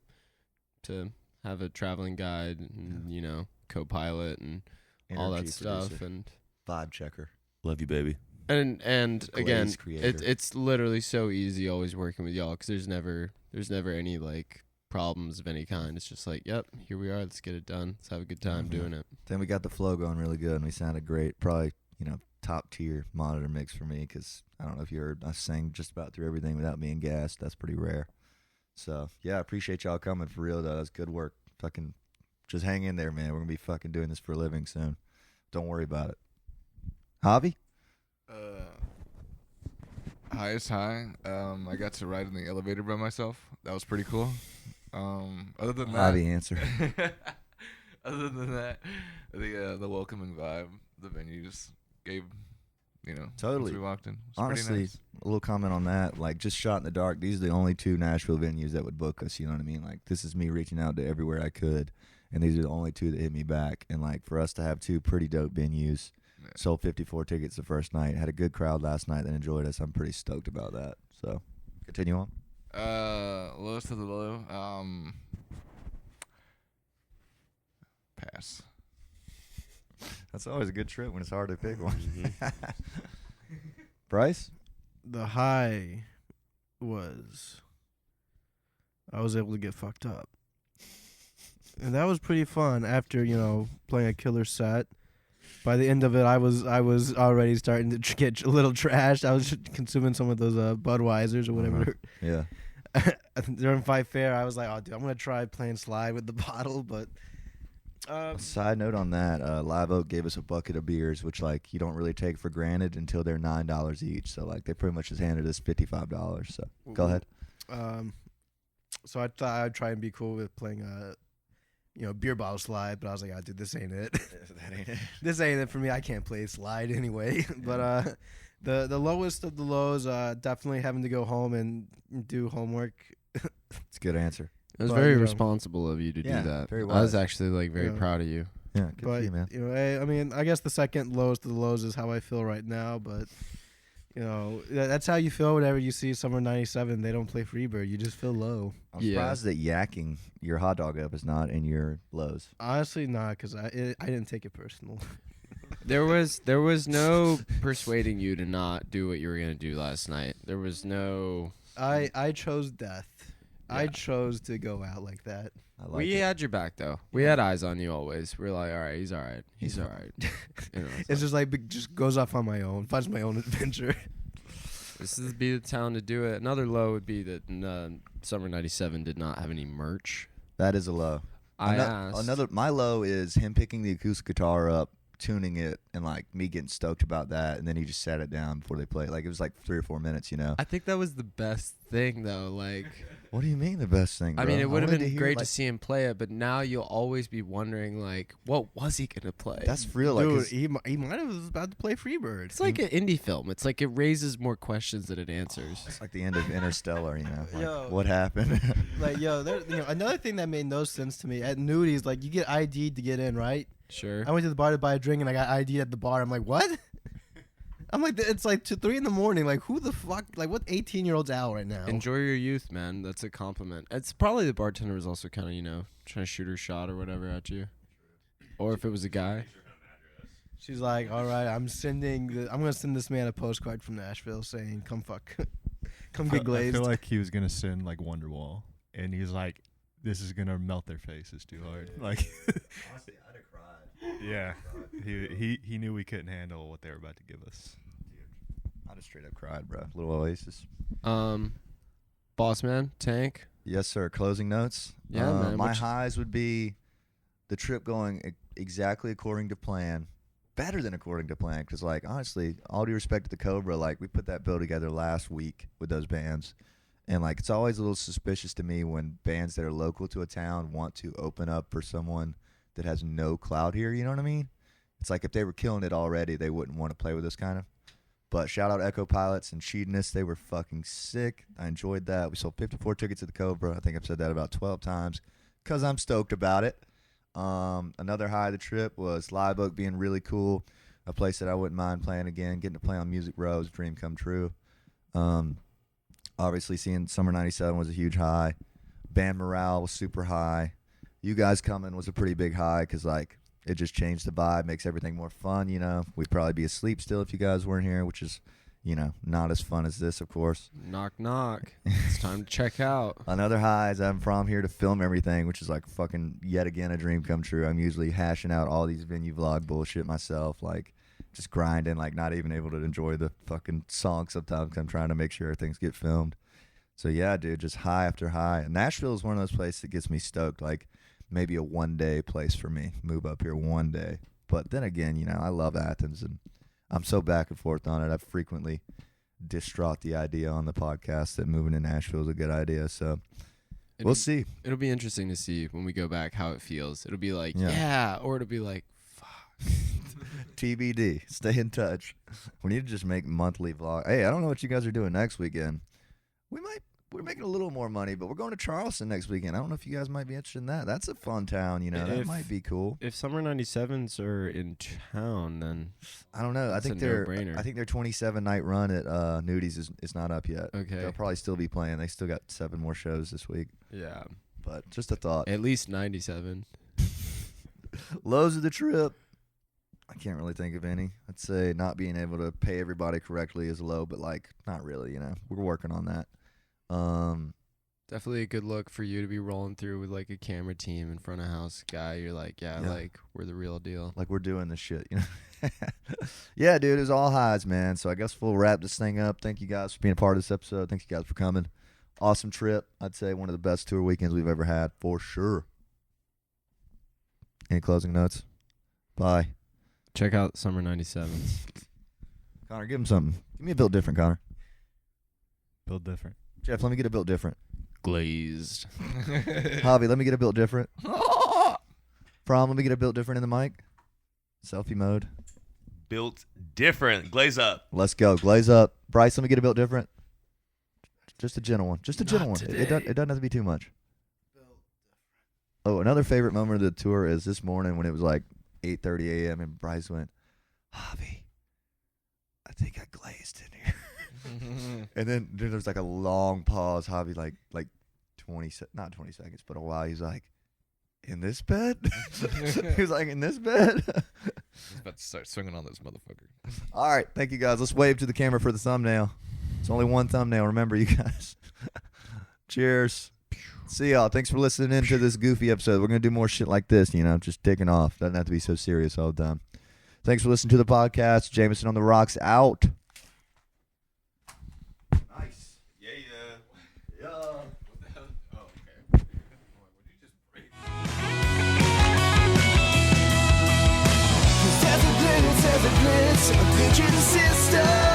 have a traveling guide and co-pilot and all that Energy stuff producer. and. Vibe checker. Love you, baby. And again, Glaze creator. it's literally so easy always working with y'all because there's never any like problems of any kind. It's just like, yep, here we are. Let's get it done. Let's have a good time doing it. Then we got the flow going really good, and we sounded great. Probably, top tier monitor mix for me because I don't know if you heard, I sang just about through everything without being gassed. That's pretty rare. So, yeah, I appreciate y'all coming for real, though. That's good work. Fucking just hang in there, man. We're going to be fucking doing this for a living soon. Don't worry about it. Javi? Highest high. I got to ride in the elevator by myself. That was pretty cool. Other than that, Javi answer. other than that, the welcoming vibe the venues gave, Totally. once we walked in. It was pretty Honestly, nice. a little comment on that. Like, just shot in the dark. These are the only two Nashville venues that would book us. You know what I mean? Like, this is me reaching out to everywhere I could, and these are the only two that hit me back. And like, for us to have two pretty dope venues, Yeah. sold 54 tickets the first night, had a good crowd last night that enjoyed us. I'm pretty stoked about that. So, continue on. Lowest of the low. Pass. That's always a good trip when it's hard to pick one. Bryce? The high was I was able to get fucked up. And that was pretty fun after, playing a killer set. By the end of it, I was already starting to get a little trashed. I was consuming some of those Budweisers or whatever. Yeah. During Fight Fair, I was like, oh, dude, I'm going to try playing slide with the bottle. But Side note on that, Live Oak gave us a bucket of beers, which, like, you don't really take for granted until they're $9 each. So, like, they pretty much just handed us $55. So, go ahead. So I thought I'd try and be cool with playing beer bottle slide, but I was like, dude, this ain't it. That ain't it. This ain't it for me. I can't play slide anyway. But the lowest of the lows, definitely having to go home and do homework. It's a good answer. It was But, very responsible of you to Yeah, do that. very I was wise. actually very Yeah. proud of you. Yeah, good But for you, man. I mean, I guess the second lowest of the lows is how I feel right now. But that's how you feel whenever you see Summer '97. They don't play Freebird. You just feel low. I'm Yeah. surprised that yakking your hot dog up is not in your lows. Honestly, not because I didn't take it personal. There was no persuading you to not do what you were gonna do last night. There was no. I chose death. I Yeah. chose to go out like that. I like We it. had your back though. We had eyes on you always. We're like, all right, he's all right. He's all right. It's just like just goes off on my own. Finds my own adventure. This is be the town to do it. Another low would be that Summer '97 did not have any merch. That is a low. I asked. My low is him picking the acoustic guitar up, tuning it, and like me getting stoked about that, and then he just sat it down before they played. Like, it was like 3 or 4 minutes, I think that was the best thing though. Like, What do you mean the best thing? I bro? mean, it would have wanted been hear, great like, to see him play it, but now you'll always be wondering like, what was he gonna play? That's real. Like, Dude, 'cause he might have was about to play Freebird. It's like an indie film. It's like it raises more questions than it answers. it's like the end of Interstellar. Like, Yo. what happened? Like, another thing that made no sense to me at Nudies, like, you get ID'd to get in, right? Sure. I went to the bar to buy a drink and I got ID'd at the bar. I'm like, what? I'm like, it's like 3 in the morning. Like, who the fuck? Like, what 18-year-old's out right now? Enjoy your youth, man. That's a compliment. It's probably the bartender was also kind of, trying to shoot her shot or whatever at you. Or if it was a guy. She's like, all right, I'm gonna send this man a postcard from Nashville saying, come get glazed. I feel like he was gonna send like Wonderwall, and he's like, this is gonna melt their faces too hard. Like, Honestly, I'd have cried. yeah, he knew we couldn't handle what they were about to give us. I just straight up cried, bro. Little Oasis. Boss man, Tank. Yes, sir. Closing notes. Yeah, man. My highs would be the trip going exactly according to plan. Better than according to plan, because, like, honestly, all due respect to the Cobra, like, we put that bill together last week with those bands. And, like, it's always a little suspicious to me when bands that are local to a town want to open up for someone that has no clout here, you know what I mean? It's like if they were killing it already, they wouldn't want to play with us, kind of. But shout out Echo Pilots and Cheatiness. They were fucking sick. I enjoyed that. We sold 54 tickets at the Cobra. I think I've said that about 12 times because I'm stoked about it. Another high of the trip was Live Oak being really cool. A place that I wouldn't mind playing again. Getting to play on Music Row is a dream come true. Obviously, seeing Summer 97 was a huge high. Band morale was super high. You guys coming was a pretty big high because, like, it just changed the vibe, makes everything more fun, We'd probably be asleep still if you guys weren't here, which is, not as fun as this, of course. Knock, knock. It's time to check out. Another high is I'm from here to film everything, which is like fucking yet again a dream come true. I'm usually hashing out all these venue vlog bullshit myself, like just grinding, like not even able to enjoy the fucking song sometimes 'cause I'm trying to make sure things get filmed. So yeah, dude, just high after high. And Nashville is one of those places that gets me stoked, like maybe a one-day place for me. Move up here one day. But then again, I love Athens, and I'm so back and forth on it. I've frequently distraught the idea on the podcast that moving to Nashville is a good idea. So we'll see. It'll be interesting to see when we go back how it feels. It'll be like, yeah, or it'll be like, fuck. TBD. Stay in touch. We need to just make monthly vlog. Hey, I don't know what you guys are doing next weekend. We're making a little more money, but we're going to Charleston next weekend. I don't know if you guys might be interested in that. That's a fun town, that might be cool. If Summer 97s are in town, then I don't know. I think their 27-night run at Nudies is not up yet. Okay. They'll probably still be playing. They still got 7 more shows this week. Yeah. But just a thought. At least 97. Lows of the trip. I can't really think of any. I'd say not being able to pay everybody correctly is low, but like not really, We're working on that. Definitely a good look for you to be rolling through with like a camera team in front of house guy. You're like, like we're the real deal. Like we're doing this shit, Yeah, dude, it was all highs, man. So I guess we'll wrap this thing up. Thank you guys for being a part of this episode. Thank you guys for coming. Awesome trip. I'd say one of the best tour weekends we've ever had, for sure. Any closing notes? Bye. Check out Summer 97s. Connor, give him something. Give me a built different, Connor. Build different. Jeff, let me get a built different. Glazed. Javi, let me get a built different. Fromm, let me get a built different in the mic. Selfie mode. Built different. Glaze up. Let's go. Glaze up. Bryce, let me get a built different. Just a gentle one. Just a gentle one. It doesn't have to be too much. Oh, another favorite moment of the tour is this morning when it was like 8:30 a.m. and Bryce went, Javi, I think I glazed in here. And then there was like a long pause. Javi like 20 not 20 seconds, but a while. He's like, in this bed? He was like, in this bed? He's about to start swinging on this motherfucker. All right, thank you guys. Let's wave to the camera for the thumbnail. It's only one thumbnail. Remember, you guys. Cheers. See y'all. Thanks for listening in to this goofy episode. We're gonna do more shit like this, just taking off. Doesn't have to be so serious all the time. Thanks for listening to the podcast. Jameson on the rocks out. Nice. Yeah. What the hell? Oh, okay. Would you just break? There's a glitz, a glitch in the system.